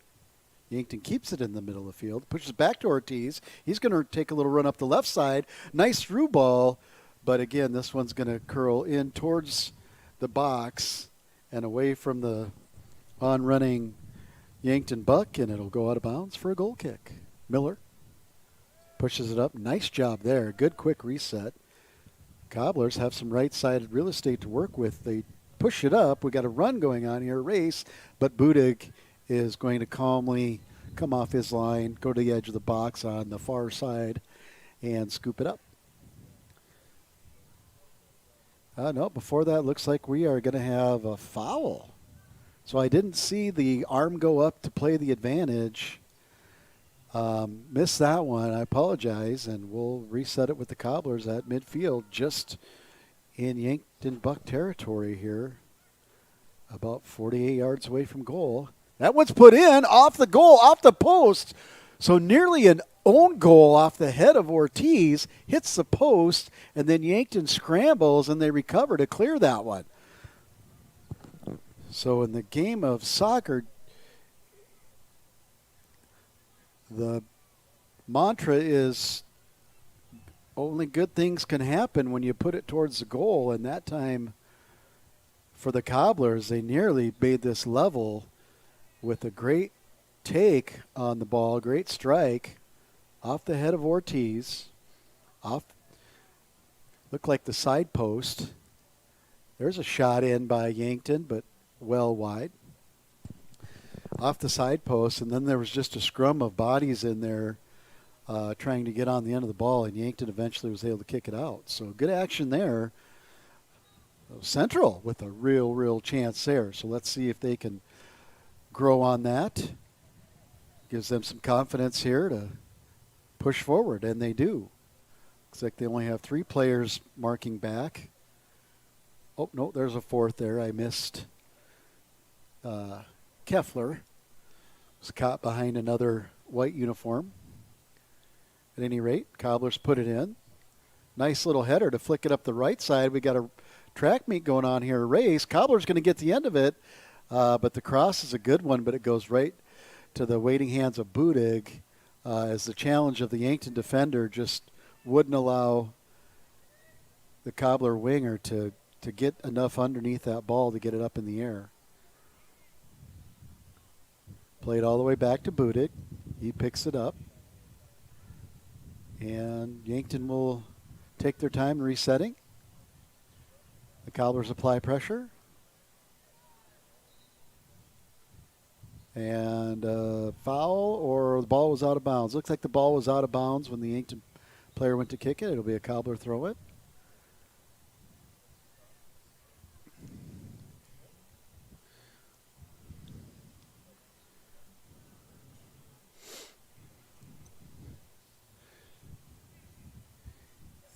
Yankton keeps it in the middle of the field, pushes back to Ortiz. He's going to take a little run up the left side. Nice through ball, but again, this one's going to curl in towards the box and away from the on-running Yankton Buck, and it'll go out of bounds for a goal kick. Miller pushes it up. Nice job there. Good quick reset. Cobblers have some right-sided real estate to work with. They push it up. We got a run going on here, race, but Budig is going to calmly come off his line, go to the edge of the box on the far side, and scoop it up. No, before that, looks like we are going to have a foul. So I didn't see the arm go up to play the advantage. Missed that one. I apologize, and we'll reset it with the Cobblers at midfield, just in Yankton Buck territory here, about 48 yards away from goal. That one's put in, off the goal, off the post. So nearly an own goal off the head of Ortiz, hits the post, and then Yankton scrambles, and they recover to clear that one. So in the game of soccer, the mantra is only good things can happen when you put it towards the goal, and that time for the Cobblers, they nearly made this level with a great take on the ball, great strike off the head of Ortiz, looked like the side post. There's a shot in by Yankton, but well wide. Off the side post, and then there was just a scrum of bodies in there trying to get on the end of the ball, and Yankton eventually was able to kick it out. So good action there. Central with a real chance there. So let's see if they can grow on that. Gives them some confidence here to push forward, and they do. Looks like they only have 3 players marking back. Oh, no, there's a 4th there. I missed Keffler. Was caught behind another white uniform. At any rate, Cobblers put it in. Nice little header to flick it up the right side. We got a track meet going on here, a race. Cobblers going to get the end of it, but the cross is a good one, but it goes right to the waiting hands of Budig as the challenge of the Yankton defender just wouldn't allow the Cobbler winger to get enough underneath that ball to get it up in the air. Played all the way back to Budig. He picks it up. And Yankton will take their time resetting. The Cobblers apply pressure. And foul, or the ball was out of bounds. Looks like the ball was out of bounds when the Yankton player went to kick it. It'll be a Cobbler throw it.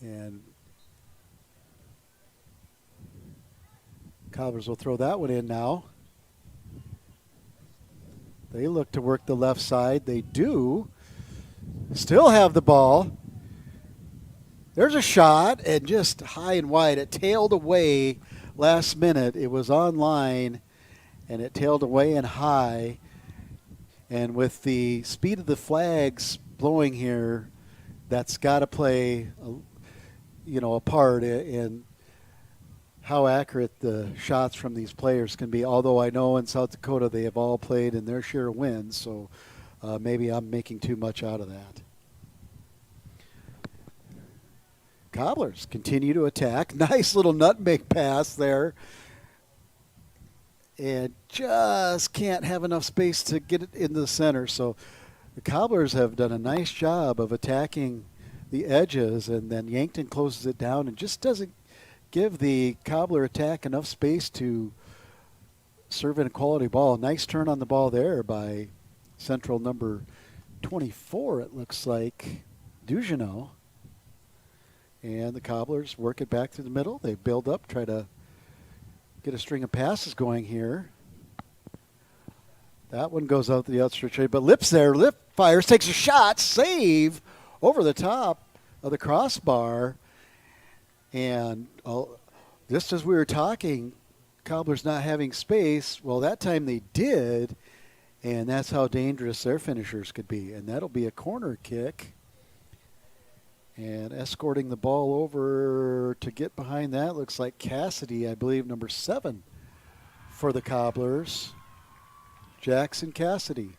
And Cobblers will throw that one in now. They look to work the left side. They do. Still have the ball. There's a shot, and just high and wide. It tailed away last minute. It was on line, and it tailed away and high. And with the speed of the flags blowing here, that's got to play a part in how accurate the shots from these players can be. Although I know in South Dakota they have all played in their share of wins, so maybe I'm making too much out of that. Cobblers continue to attack. Nice little nutmeg pass there. And just can't have enough space to get it into the center. So the Cobblers have done a nice job of attacking the edges, and then Yankton closes it down and just doesn't give the Cobbler attack enough space to serve in a quality ball. Nice turn on the ball there by Central number 24, it looks like, Dugenot. And the Cobblers work it back through the middle. They build up, try to get a string of passes going here. That one goes out to the outside, but Lips there. Lip fires, takes a shot, save over the top of the crossbar. And just as we were talking, Cobblers not having space, well, that time they did, and that's how dangerous their finishers could be. And that'll be a corner kick. And escorting the ball over to get behind that looks like Cassidy, I believe, number 7 for the Cobblers. Jackson Cassidy.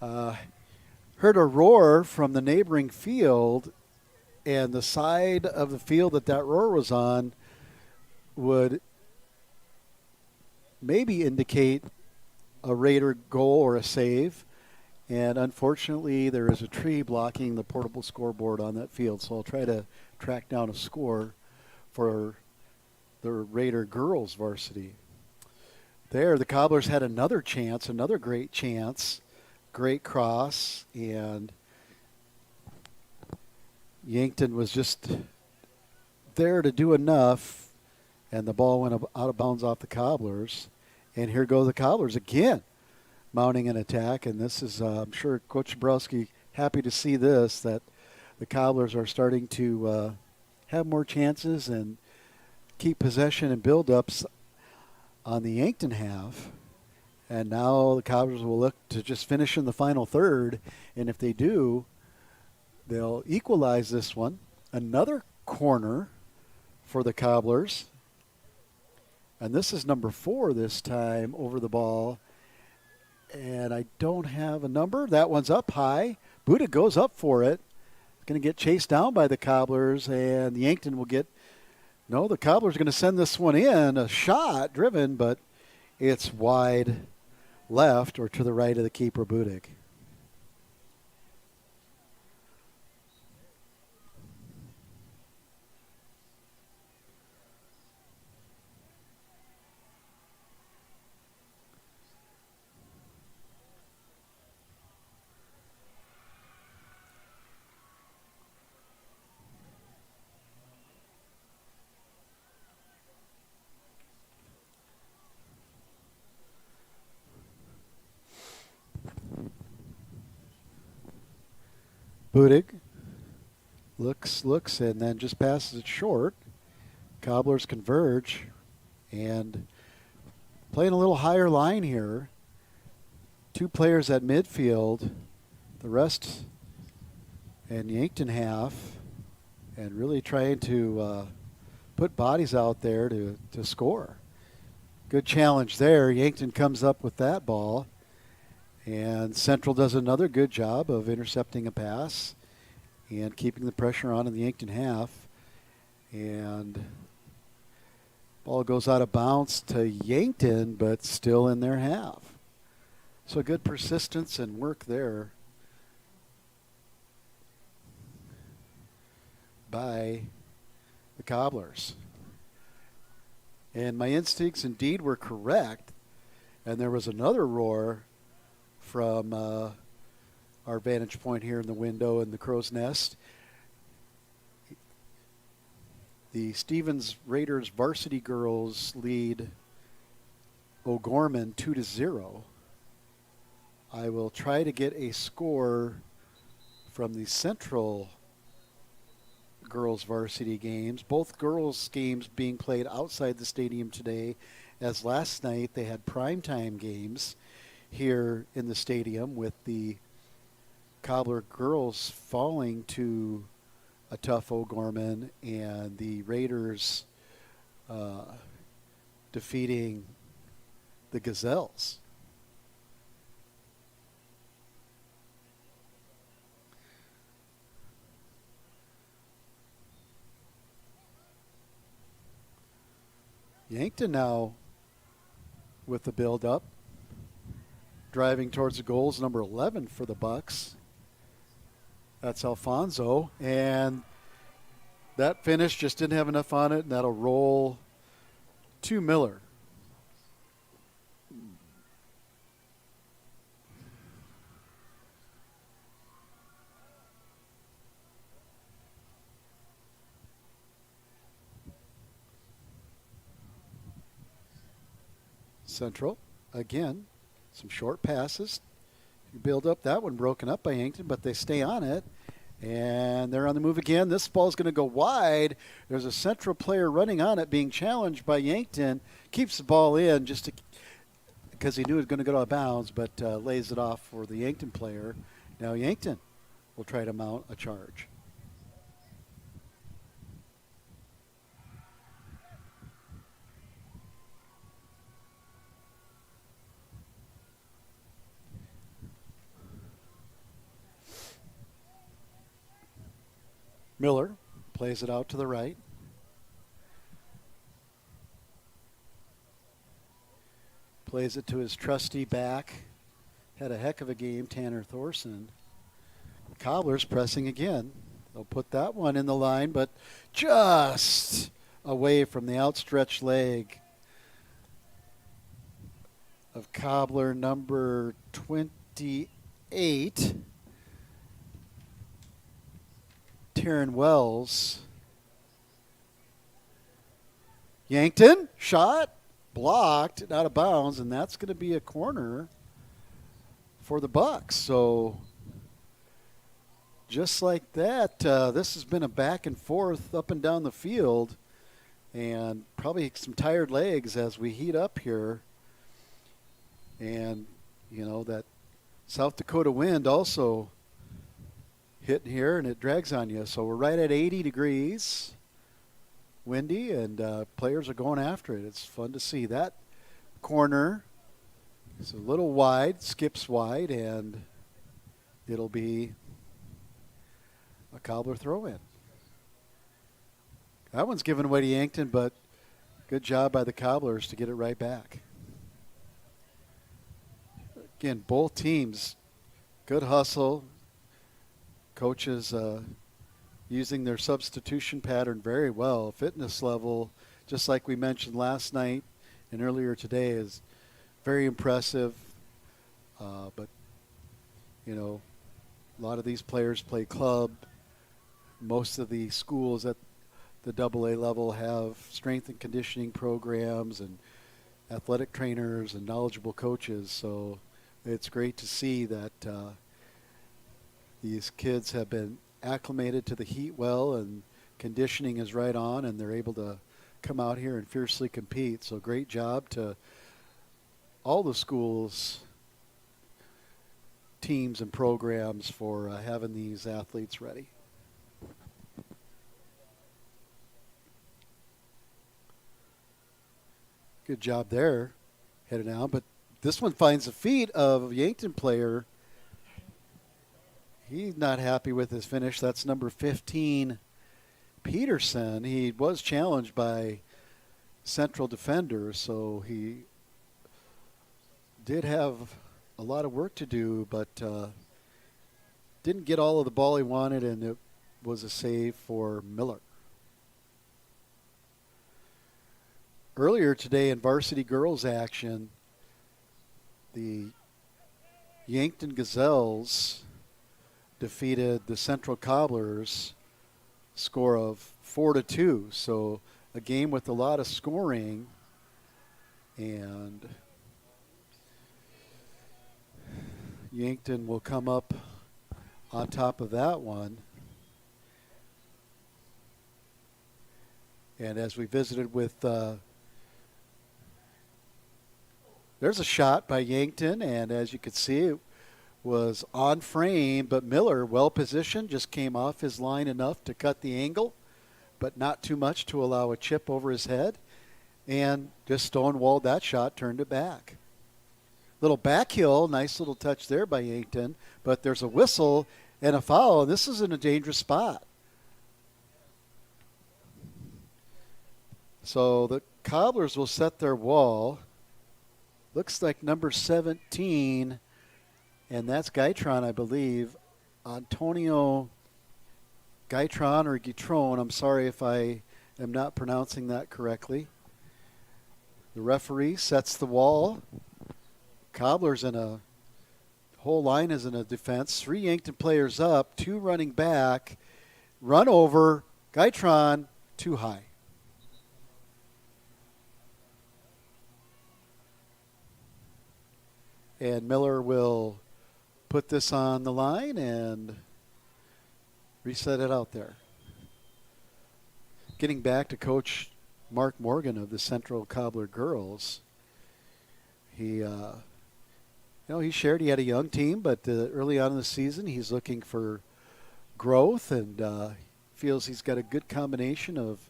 Heard a roar from the neighboring field, and the side of the field that roar was on would maybe indicate a Raider goal or a save. And unfortunately, there is a tree blocking the portable scoreboard on that field. So I'll try to track down a score for the Raider girls varsity. There, the Cobblers had another chance, another great chance. Great cross, and Yankton was just there to do enough, and the ball went out of bounds off the Cobblers. And here go the Cobblers again. mounting an attack. And this is, I'm sure Coach Zabrowski happy to see this, that the Cobblers are starting to have more chances and keep possession and build-ups on the Yankton half. And now the Cobblers will look to just finish in the final third. And if they do, they'll equalize this one. Another corner for the Cobblers. And this is number 4 this time over the ball. And I don't have a number. That one's up high. Buda goes up for it. Going to get chased down by the Cobblers. And Yankton will get... No, the Cobblers are going to send this one in. A shot driven, but it's wide left or to the right of the keeper, Budig. Budig looks, and then just passes it short. Cobblers converge, and playing a little higher line here. 2 players at midfield, the rest and Yankton half, and really trying to put bodies out there to score. Good challenge there. Yankton comes up with that ball. And Central does another good job of intercepting a pass and keeping the pressure on in the Yankton half. And ball goes out of bounds to Yankton, but still in their half. So good persistence and work there by the Cobblers. And my instincts indeed were correct. And there was another roar from our vantage point here in the window in the Crow's Nest. The Stevens Raiders varsity girls lead O'Gorman 2-0. I will try to get a score from the Central girls varsity games. Both girls games being played outside the stadium today, as last night they had primetime games here in the stadium with the Cobbler girls falling to a tough O'Gorman and the Raiders defeating the Gazelles. Yankton now with the build-up. Driving towards the goals, number 11 for the Bucks. That's Alfonso. And that finish just didn't have enough on it, and that'll roll to Miller. Central, again. Some short passes. You build up that one, broken up by Yankton, but they stay on it. And they're on the move again. This ball's going to go wide. There's a Central player running on it, being challenged by Yankton. Keeps the ball in just because he knew it was going to go out of bounds, but lays it off for the Yankton player. Now Yankton will try to mount a charge. Miller plays it out to the right. Plays it to his trusty back. Had a heck of a game, Tanner Thorson. Cobblers pressing again. They'll put that one in the line, but just away from the outstretched leg of Cobbler number 28. Taryn Wells. Yankton, shot, blocked, out of bounds, and that's going to be a corner for the Bucks. So just like that, this has been a back and forth up and down the field, and probably some tired legs as we heat up here. And, you know, that South Dakota wind also hitting here, and it drags on you. So we're right at 80 degrees, windy, and players are going after it. It's fun to see. That corner is a little wide, skips wide, and it'll be a Cobbler throw-in. That one's given away to Yankton, but good job by the Cobblers to get it right back. Again, both teams, good hustle. Coaches using their substitution pattern very well. Fitness level, just like we mentioned last night and earlier today, is very impressive. But, you know, a lot of these players play club. Most of the schools at the AA level have strength and conditioning programs and athletic trainers and knowledgeable coaches. So it's great to see that these kids have been acclimated to the heat well, and conditioning is right on, and they're able to come out here and fiercely compete. So great job to all the schools, teams, and programs for having these athletes ready. Good job there, headed out. But this one finds the feet of a Yankton player. He's not happy with his finish. That's number 15, Peterson. He was challenged by central defenders, so he did have a lot of work to do, but didn't get all of the ball he wanted, and it was a save for Miller. Earlier today in varsity girls action, the Yankton Gazelles defeated the Central Cobblers, score of 4-2. So a game with a lot of scoring, and Yankton will come up on top of that one. And as we visited with there's a shot by Yankton, and as you could see, it was on frame, but Miller, well positioned, just came off his line enough to cut the angle, but not too much to allow a chip over his head, and just stonewalled that shot, turned it back. Little back heel, nice little touch there by Yankton, but there's a whistle and a foul, and this is in a dangerous spot. So the Cobblers will set their wall. Looks like number 17, and that's Gaitron, I believe. Antonio Gaitron or Guitron. I'm sorry if I am not pronouncing that correctly. The referee sets the wall. Cobblers in a whole line is in a defense. 3 Yankton players up, 2 running back. Run over. Gaitron too high. And Miller will put this on the line and reset it out there. Getting back to Coach Mark Morgan of the Central Cobbler girls, he shared he had a young team, but early on in the season he's looking for growth, and feels he's got a good combination of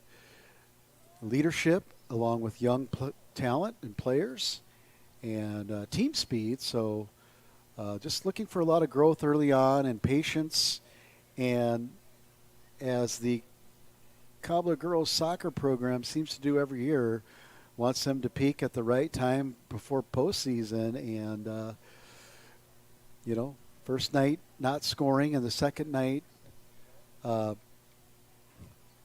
leadership along with young talent and players and team speed. So just looking for a lot of growth early on and patience. And as the Cobbler girls soccer program seems to do every year, wants them to peak at the right time before postseason. And, first night not scoring, and the second night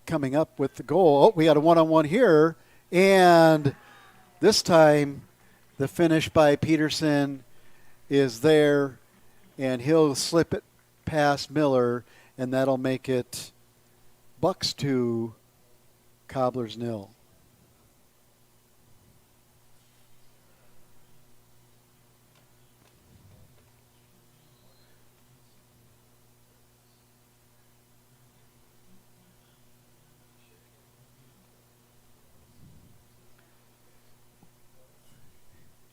coming up with the goal. Oh, we got a one-on-one here. And this time the finish by Peterson is there, and he'll slip it past Miller, and that'll make it Bucks 2, Cobblers 0.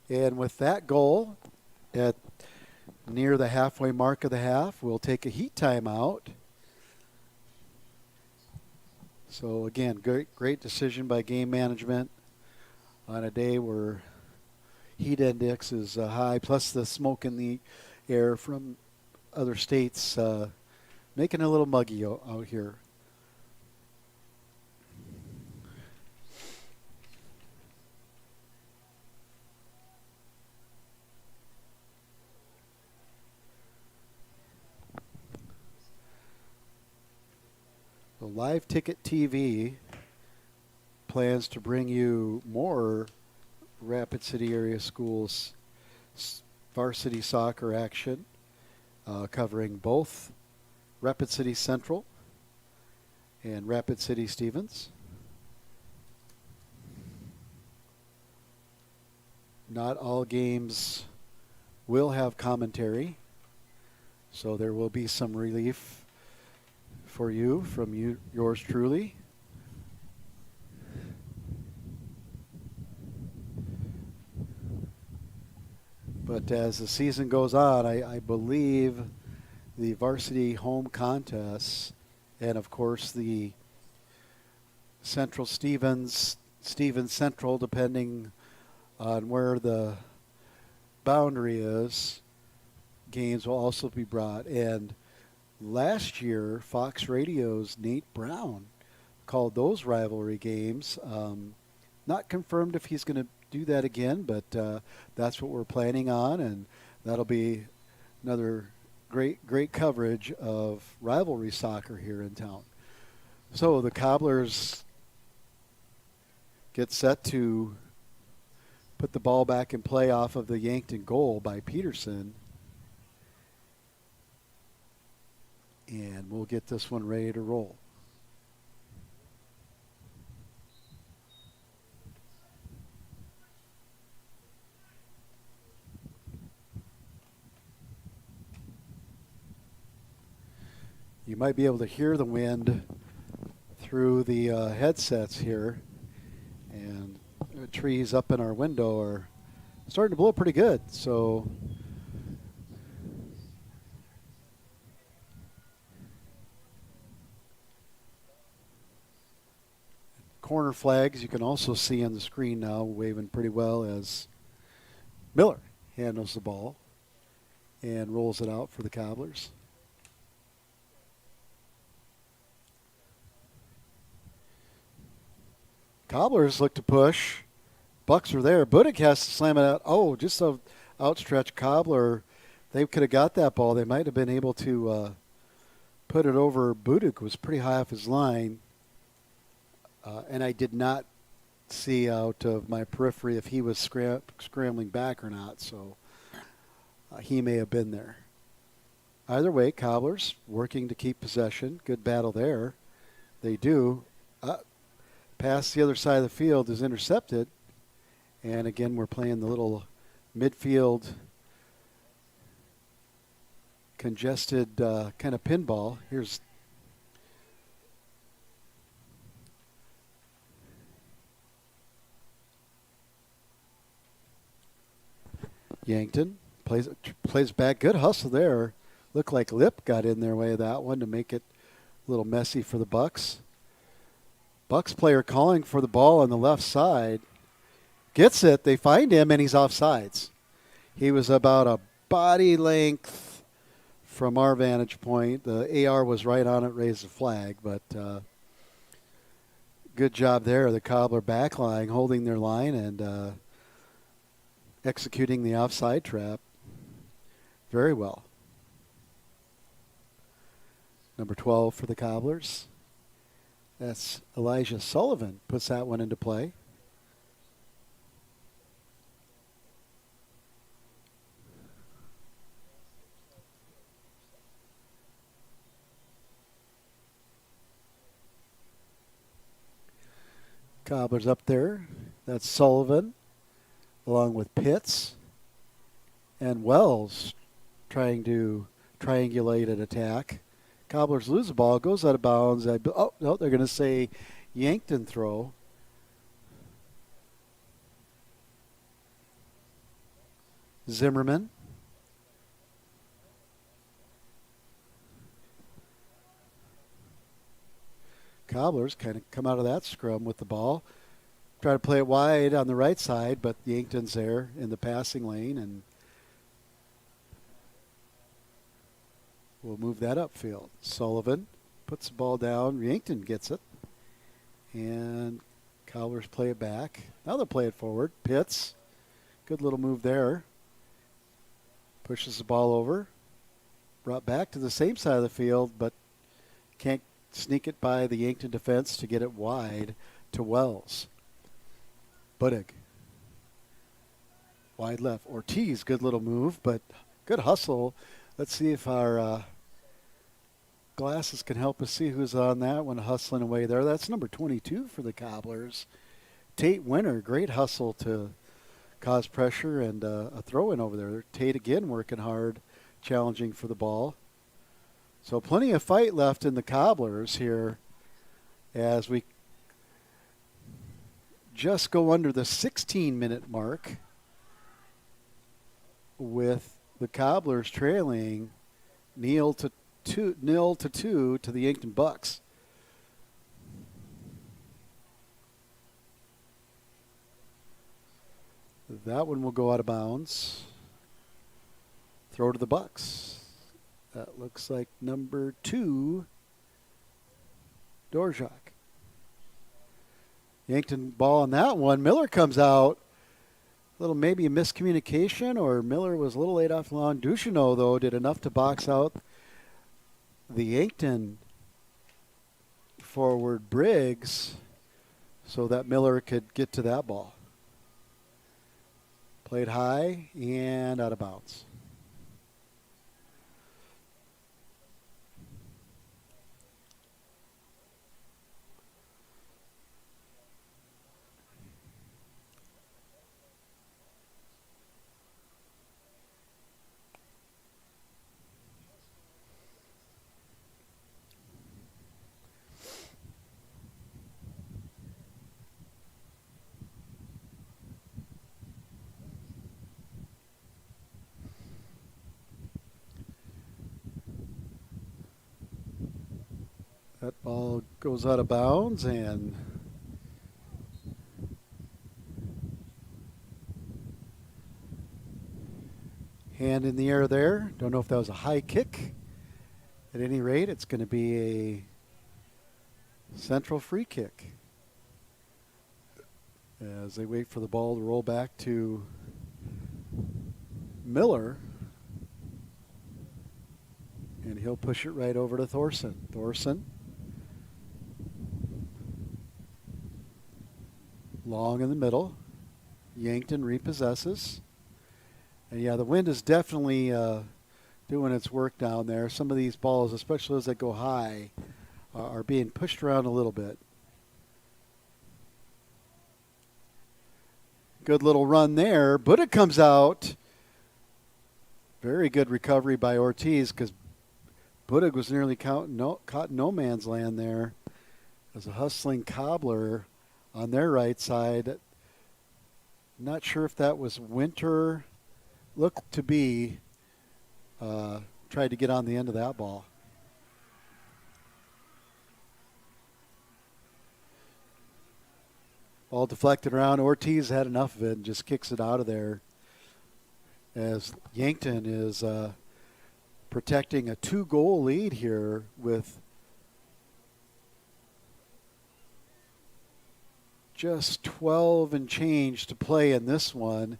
And with that goal at near the halfway mark of the half, we'll take a heat timeout. So again, great decision by game management on a day where heat index is high, plus the smoke in the air from other states making it a little muggy out here. The Live Ticket TV plans to bring you more Rapid City area schools varsity soccer action, covering both Rapid City Central and Rapid City Stevens. Not all games will have commentary, so there will be some relief for you from yours truly. But as the season goes on, I believe the varsity home contests and, of course, the Central Stevens Central, depending on where the boundary is, games will also be brought. And last year, Fox Radio's Nate Brown called those rivalry games. Not confirmed if he's going to do that again, but that's what we're planning on, and that'll be another great coverage of rivalry soccer here in town. So the Cobblers get set to put the ball back in play off of the Yankton goal by Peterson. And we'll get this one ready to roll. You might be able to hear the wind through the headsets here. And the trees up in our window are starting to blow pretty good. So corner flags you can also see on the screen now waving pretty well as Miller handles the ball and rolls it out for the Cobblers. Cobblers look to push. Bucks are there. Budick has to slam it out. Oh, just an outstretched Cobbler. They could have got that ball. They might have been able to put it over. Budick was pretty high off his line. And I did not see out of my periphery if he was scrambling back or not. So he may have been there. Either way, Cobblers working to keep possession. Good battle there. They do. Pass the other side of the field is intercepted. And again, we're playing the little midfield congested kind of pinball. Here's Yankton. Plays back. Good hustle there. Looked like Lip got in their way of that one to make it a little messy for the Bucks. Bucks player calling for the ball on the left side. Gets it. They find him, and he's offsides. He was about a body length from our vantage point. The AR was right on it, raised the flag. But good job there. The Cobbler backline holding their line and executing the offside trap very well. Number 12 for the Cobblers. That's Elijah Sullivan. Puts that one into play. Cobblers up there. That's Sullivan, along with Pitts and Wells trying to triangulate an attack. Cobblers lose the ball, goes out of bounds. Oh, no, they're going to say Yankton throw. Zimmerman. Cobblers kind of come out of that scrum with the ball. Try to play it wide on the right side, but Yankton's there in the passing lane, and we'll move that upfield. Sullivan puts the ball down. Yankton gets it. And Cobblers play it back. Now they'll play it forward. Pitts. Good little move there. Pushes the ball over. Brought back to the same side of the field, but can't sneak it by the Yankton defense to get it wide to Wells. Buddig. Wide left. Ortiz, good little move, but good hustle. Let's see if our glasses can help us see who's on that one hustling away there. That's number 22 for the Cobblers. Tate Winter, great hustle to cause pressure and a throw-in over there. Tate again working hard, challenging for the ball. So plenty of fight left in the Cobblers here as we just go under the 16-minute mark with the Cobblers trailing 0-2 to the Yankton Bucks. That one will go out of bounds. Throw to the Bucks. That looks like number 2, Dorjak. Yankton ball on that one. Miller comes out. A little maybe a miscommunication, or Miller was a little late off the lawn. Ducheneau, though, did enough to box out the Yankton forward Briggs so that Miller could get to that ball. Played high and out of bounds. That ball goes out of bounds, and hand in the air there. Don't know if that was a high kick. At any rate, it's going to be a central free kick as they wait for the ball to roll back to Miller. And he'll push it right over to Thorson. Thorson. Long in the middle. Yankton repossesses. And yeah, the wind is definitely doing its work down there. Some of these balls, especially those that go high, are being pushed around a little bit. Good little run there. Buddig comes out. Very good recovery by Ortiz, because Buddig was nearly caught no man's land there. As a hustling Cobbler on their right side. Not sure if that was Winter. Looked to be tried to get on the end of that ball. Ball deflected around. Ortiz had enough of it and just kicks it out of there as Yankton is protecting a 2-goal lead here with just 12 and change to play in this one.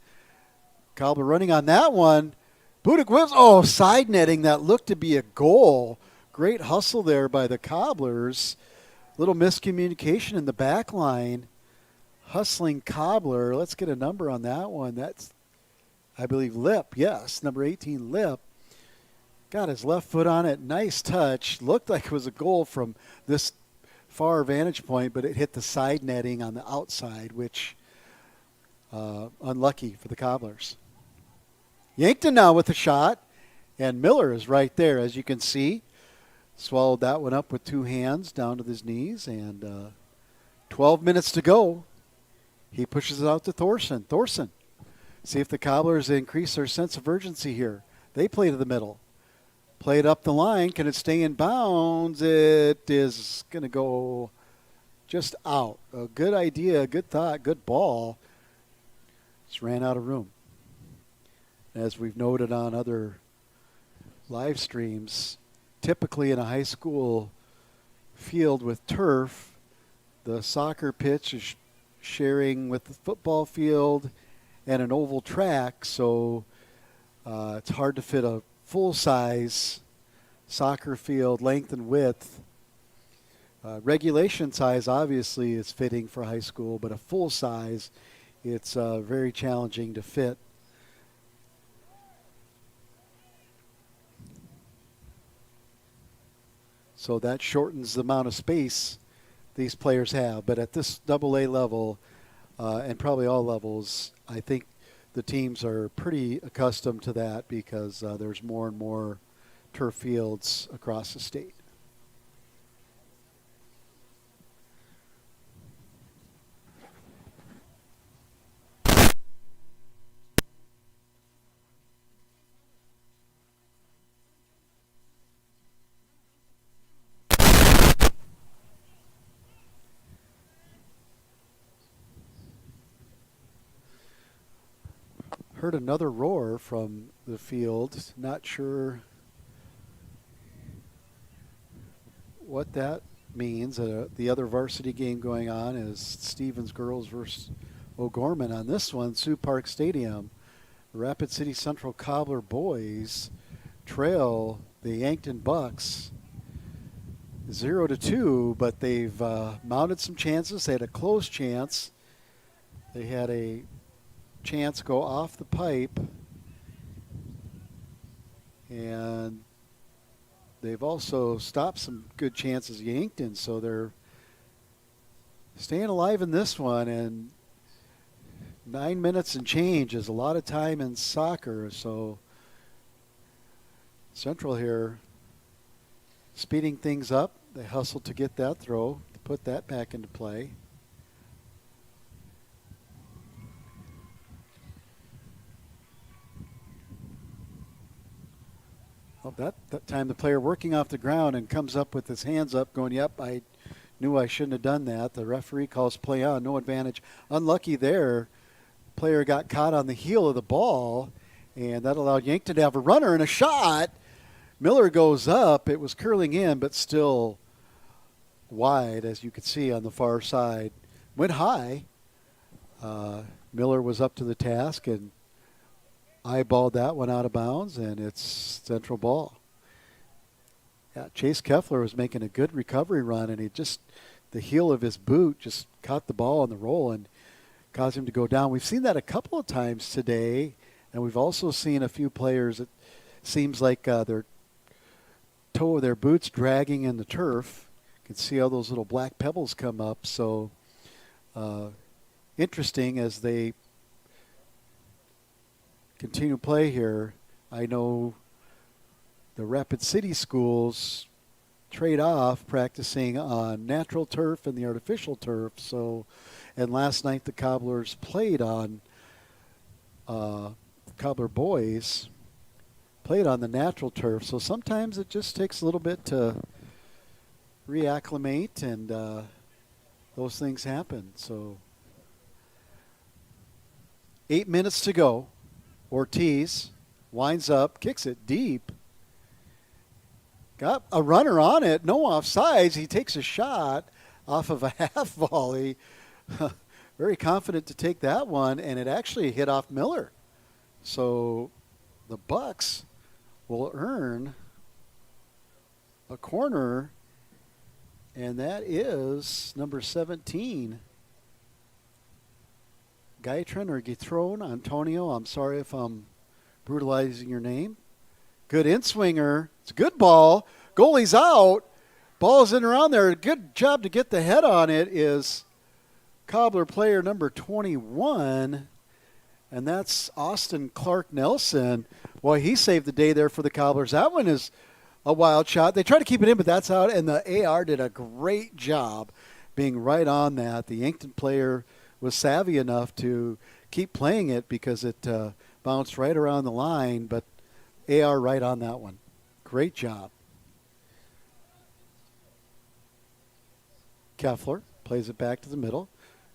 Cobbler running on that one. Buddig whips. Oh, side netting. That looked to be a goal. Great hustle there by the Cobblers. Little miscommunication in the back line. Hustling Cobbler. Let's get a number on that one. That's, I believe, Lip. Yes, number 18, Lip. Got his left foot on it. Nice touch. Looked like it was a goal from this far vantage point, but it hit the side netting on the outside, which unlucky for the Cobblers. Yankton now with a shot, and Miller is right there, as you can see. Swallowed that one up with 2 hands down to his knees, and 12 minutes to go. He pushes it out to Thorson. Thorson See if the Cobblers increase their sense of urgency here. They play to the middle. Play it up the line. Can it stay in bounds? It is going to go just out. A good idea, good thought, good ball. Just ran out of room. As we've noted on other live streams, typically in a high school field with turf, the soccer pitch is sharing with the football field and an oval track, so it's hard to fit a full-size soccer field length and width. Regulation size obviously is fitting for high school, but a full size, it's very challenging to fit. So that shortens the amount of space these players have. But at this AA level, and probably all levels, I think the teams are pretty accustomed to that because there's more and more turf fields across the state. Heard another roar from the field. Not sure what that means. The other varsity game going on is Stevens girls versus O'Gorman. On this one, Sioux Park Stadium, Rapid City Central Cobbler boys trail the Yankton Bucks 0-2, but they've mounted some chances. They had a close chance. They had a chance go off the pipe, and they've also stopped some good chances at Yankton, so they're staying alive in this one. And 9 minutes and change is a lot of time in soccer, so Central here speeding things up. They hustled to get that throw, to put that back into play. That time the player working off the ground and comes up with his hands up going, yep, I knew I shouldn't have done that. The referee calls play on, no advantage. Unlucky there. Player got caught on the heel of the ball, and that allowed Yankton to have a runner and a shot. Miller goes up. It was curling in, but still wide, as you could see on the far side. Went high. Miller was up to the task and eyeballed that one out of bounds, and it's Central ball. Yeah, Chase Keffler was making a good recovery run, and the heel of his boot just caught the ball on the roll and caused him to go down. We've seen that a couple of times today, and we've also seen a few players, it seems like their toe of their boots dragging in the turf. You can see all those little black pebbles come up. So interesting as they continue play here. I know the Rapid City schools trade off practicing on natural turf and the artificial turf. So, and last night the Cobblers played on, Cobbler boys played on the natural turf. So sometimes it just takes a little bit to reacclimate, and those things happen. So 8 minutes to go. Ortiz winds up, kicks it deep. Got a runner on it, no offsides. He takes a shot off of a half volley. Very confident to take that one, and it actually hit off Miller. So the Bucks will earn a corner, and that is number 17. Gaitron or Gitron, Antonio. I'm sorry if I'm brutalizing your name. Good in-swinger. It's a good ball. Goalie's out. Ball's in around there. Good job to get the head on it is Cobbler player number 21, and that's Austin Clark Nelson. Well, he saved the day there for the Cobblers. That one is a wild shot. They tried to keep it in, but that's out, and the AR did a great job being right on that. The Yankton player was savvy enough to keep playing it because it bounced right around the line, but AR right on that one. Great job. Keffler plays it back to the middle.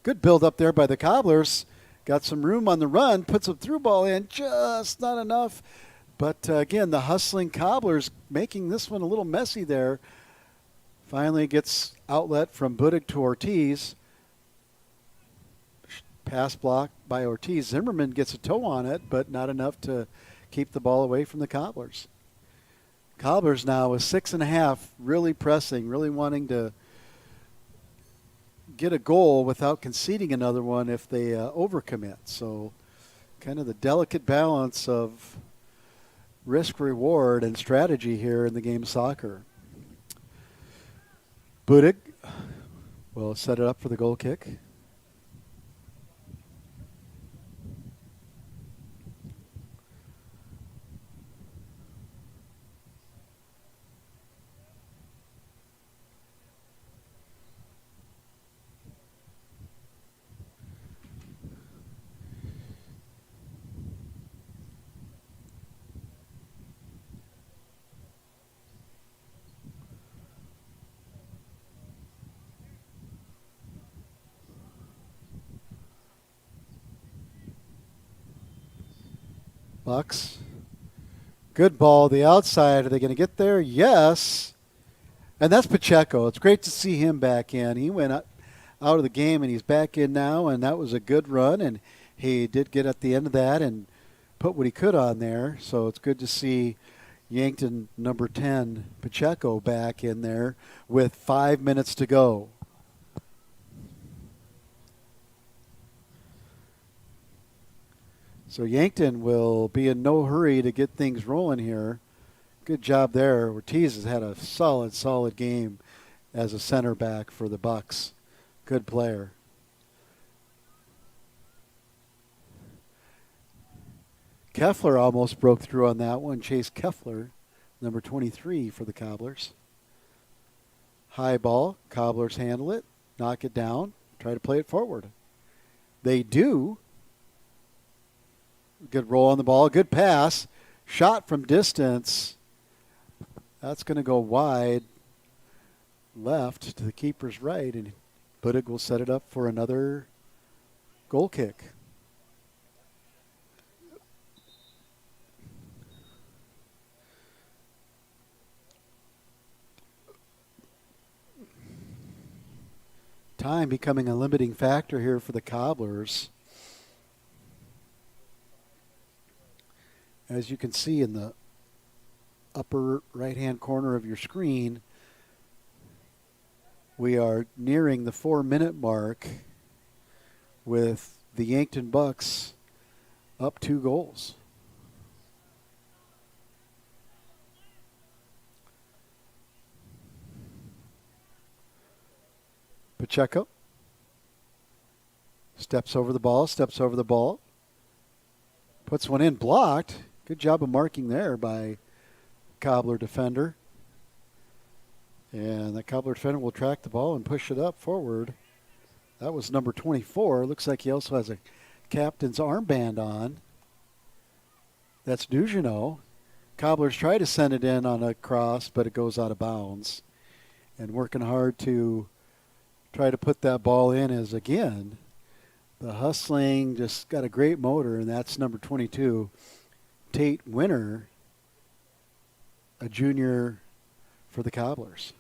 Good build up there by the Cobblers. Got some room on the run, puts a through ball in, just not enough. But again, the hustling Cobblers making this one a little messy there. Finally gets outlet from Budig to Ortiz. Pass block by Ortiz. Zimmerman gets a toe on it, but not enough to keep the ball away from the Cobblers. Cobblers now with 6.5, really pressing, really wanting to get a goal without conceding another one if they overcommit. So kind of the delicate balance of risk, reward, and strategy here in the game of soccer. Budig will set it up for the goal kick. Bucks. Good ball. The outside. Are they going to get there? Yes. And that's Pacheco. It's great to see him back in. He went out of the game, and he's back in now, and that was a good run. And he did get at the end of that and put what he could on there. So it's good to see Yankton number 10, Pacheco, back in there with 5 minutes to go. So Yankton will be in no hurry to get things rolling here. Good job there. Ortiz has had a solid game as a center back for the Bucks. Good player. Keffler almost broke through on that one. Chase Keffler, number 23 for the Cobblers. High ball. Cobblers handle it, knock it down, try to play it forward. They do. Good roll on the ball. Good pass. Shot from distance. That's going to go wide left to the keeper's right, and Budig will set it up for another goal kick. Time becoming a limiting factor here for the Cobblers. As you can see in the upper right-hand corner of your screen, we are nearing the 4-minute mark with the Yankton Bucks up 2 goals. Pacheco steps over the ball, puts one in, blocked. Good job of marking there by Cobbler defender. And the Cobbler defender will track the ball and push it up forward. That was number 24. Looks like he also has a captain's armband on. That's Dugeneau. Cobblers try to send it in on a cross, but it goes out of bounds. And working hard to try to put that ball in is, again, the hustling, just got a great motor, and that's number 22. Tate Winner, a junior for the Cobblers.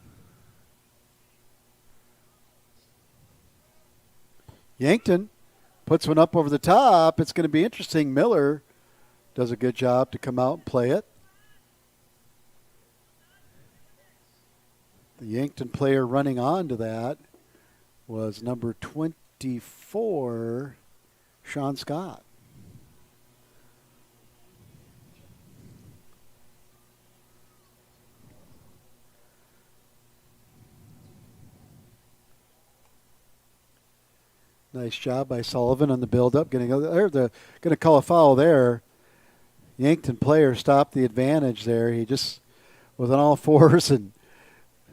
Yankton puts one up over the top. It's going to be interesting. Miller does a good job to come out and play it. The Yankton player running on to that was number 24, Sean Scott. Nice job by Sullivan on the build-up. Going to call a foul there. Yankton player stopped the advantage there. He just was on all fours and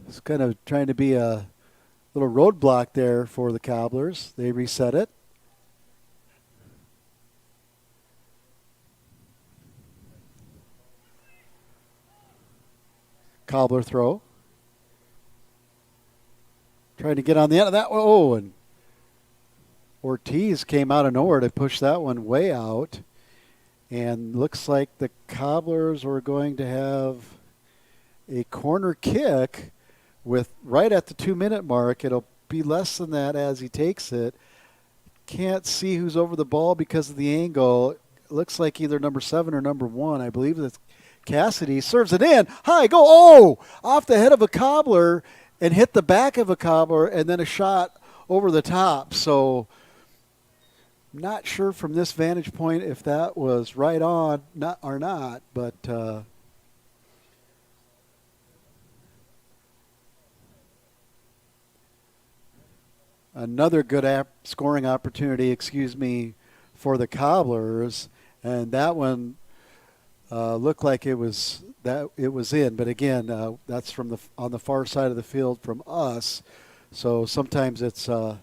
was kind of trying to be a little roadblock there for the Cobblers. They reset it. Cobbler throw. Trying to get on the end of that. Oh, and Ortiz came out of nowhere to push that one way out. And looks like the Cobblers were going to have a corner kick with right at the 2-minute mark. It'll be less than that as he takes it. Can't see who's over the ball because of the angle. It looks like either number 7 or number 1. I believe that's Cassidy. Serves it in. High go. Oh! Off the head of a Cobbler and hit the back of a Cobbler, and then a shot over the top. So not sure from this vantage point if that was right on or not, but another good scoring opportunity, for the Cobblers, and that one looked like it was in. But again, that's from on the far side of the field from us, so sometimes it's hard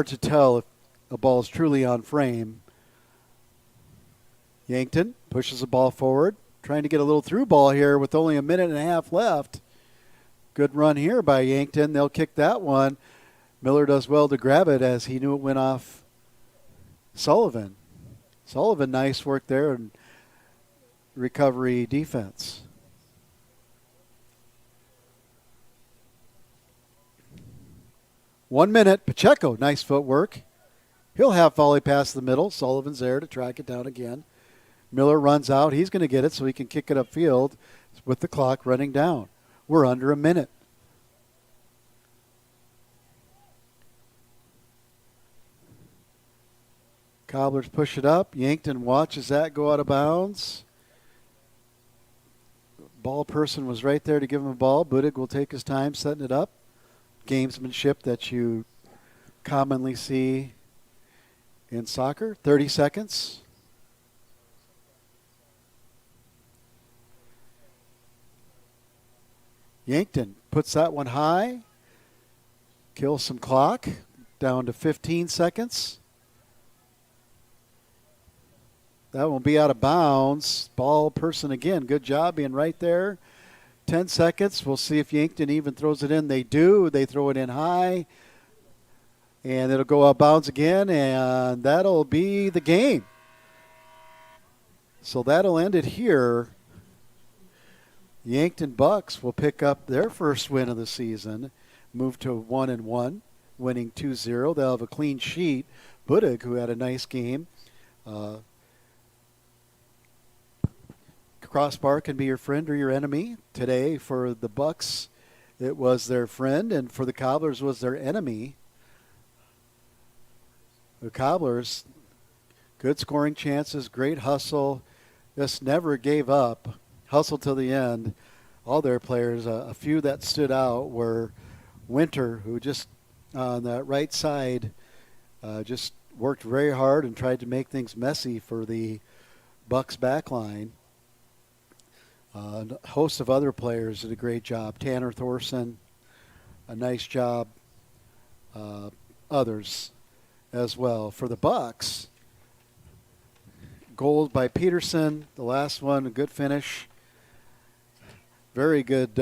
to tell if a ball is truly on frame. Yankton pushes the ball forward, trying to get a little through ball here with only a minute and a half left. Good run here by Yankton. They'll kick that one. Miller does well to grab it as he knew it went off Sullivan. Sullivan, nice work there and recovery defense. One minute. Pacheco, nice footwork. He'll have volley past the middle. Sullivan's there to track it down again. Miller runs out. He's going to get it so he can kick it upfield with the clock running down. We're under a minute. Cobblers push it up. Yankton watches that go out of bounds. Ball person was right there to give him a ball. Budig will take his time setting it up. Gamesmanship that you commonly see in soccer. 30 seconds. Yankton puts that one high. Kills some clock. Down to 15 seconds. That will be out of bounds. Ball person again. Good job being right there. 10 seconds. We'll see if Yankton even throws it in. They do. They throw it in high. And it'll go out of bounds again, and that'll be the game. So that'll end it here. Yankton Bucks will pick up their first win of the season, move to 1-1, winning 2-0. They'll have a clean sheet. Budig, who had a nice game. Crossbar can be your friend or your enemy. Today, for the Bucks, it was their friend, and for the Cobblers was their enemy. The Cobblers, good scoring chances, great hustle, just never gave up. Hustle till the end. All their players, a few that stood out were Winter, who just on that right side just worked very hard and tried to make things messy for the Bucks back line. A host of other players did a great job. Tanner Thorson, a nice job. Others as well. For the Bucks, goals by Peterson. The last one, a good finish. Very good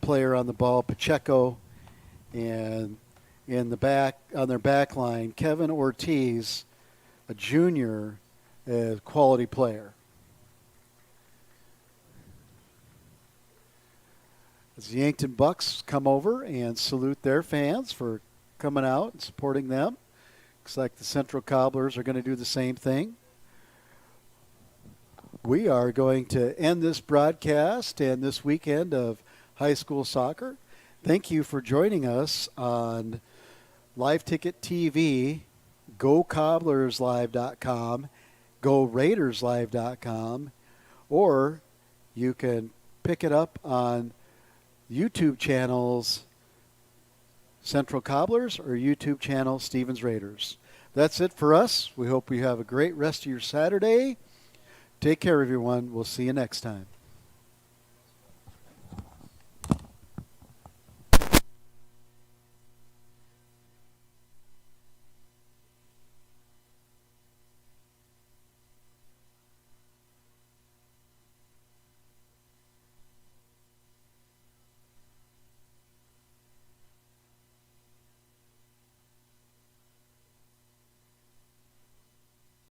player on the ball, Pacheco. And in the back, on their back line, Kevin Ortiz, a junior, a quality player. As the Yankton Bucks come over and salute their fans for coming out and supporting them. Looks like the Central Cobblers are going to do the same thing. We are going to end this broadcast and this weekend of high school soccer. Thank you for joining us on Live Ticket TV, GoCobblersLive.com, GoRaidersLive.com, or you can pick it up on YouTube channels Central Cobblers or YouTube channel Stevens Raiders. That's it for us. We hope you have a great rest of your Saturday. Take care, everyone. We'll see you next time.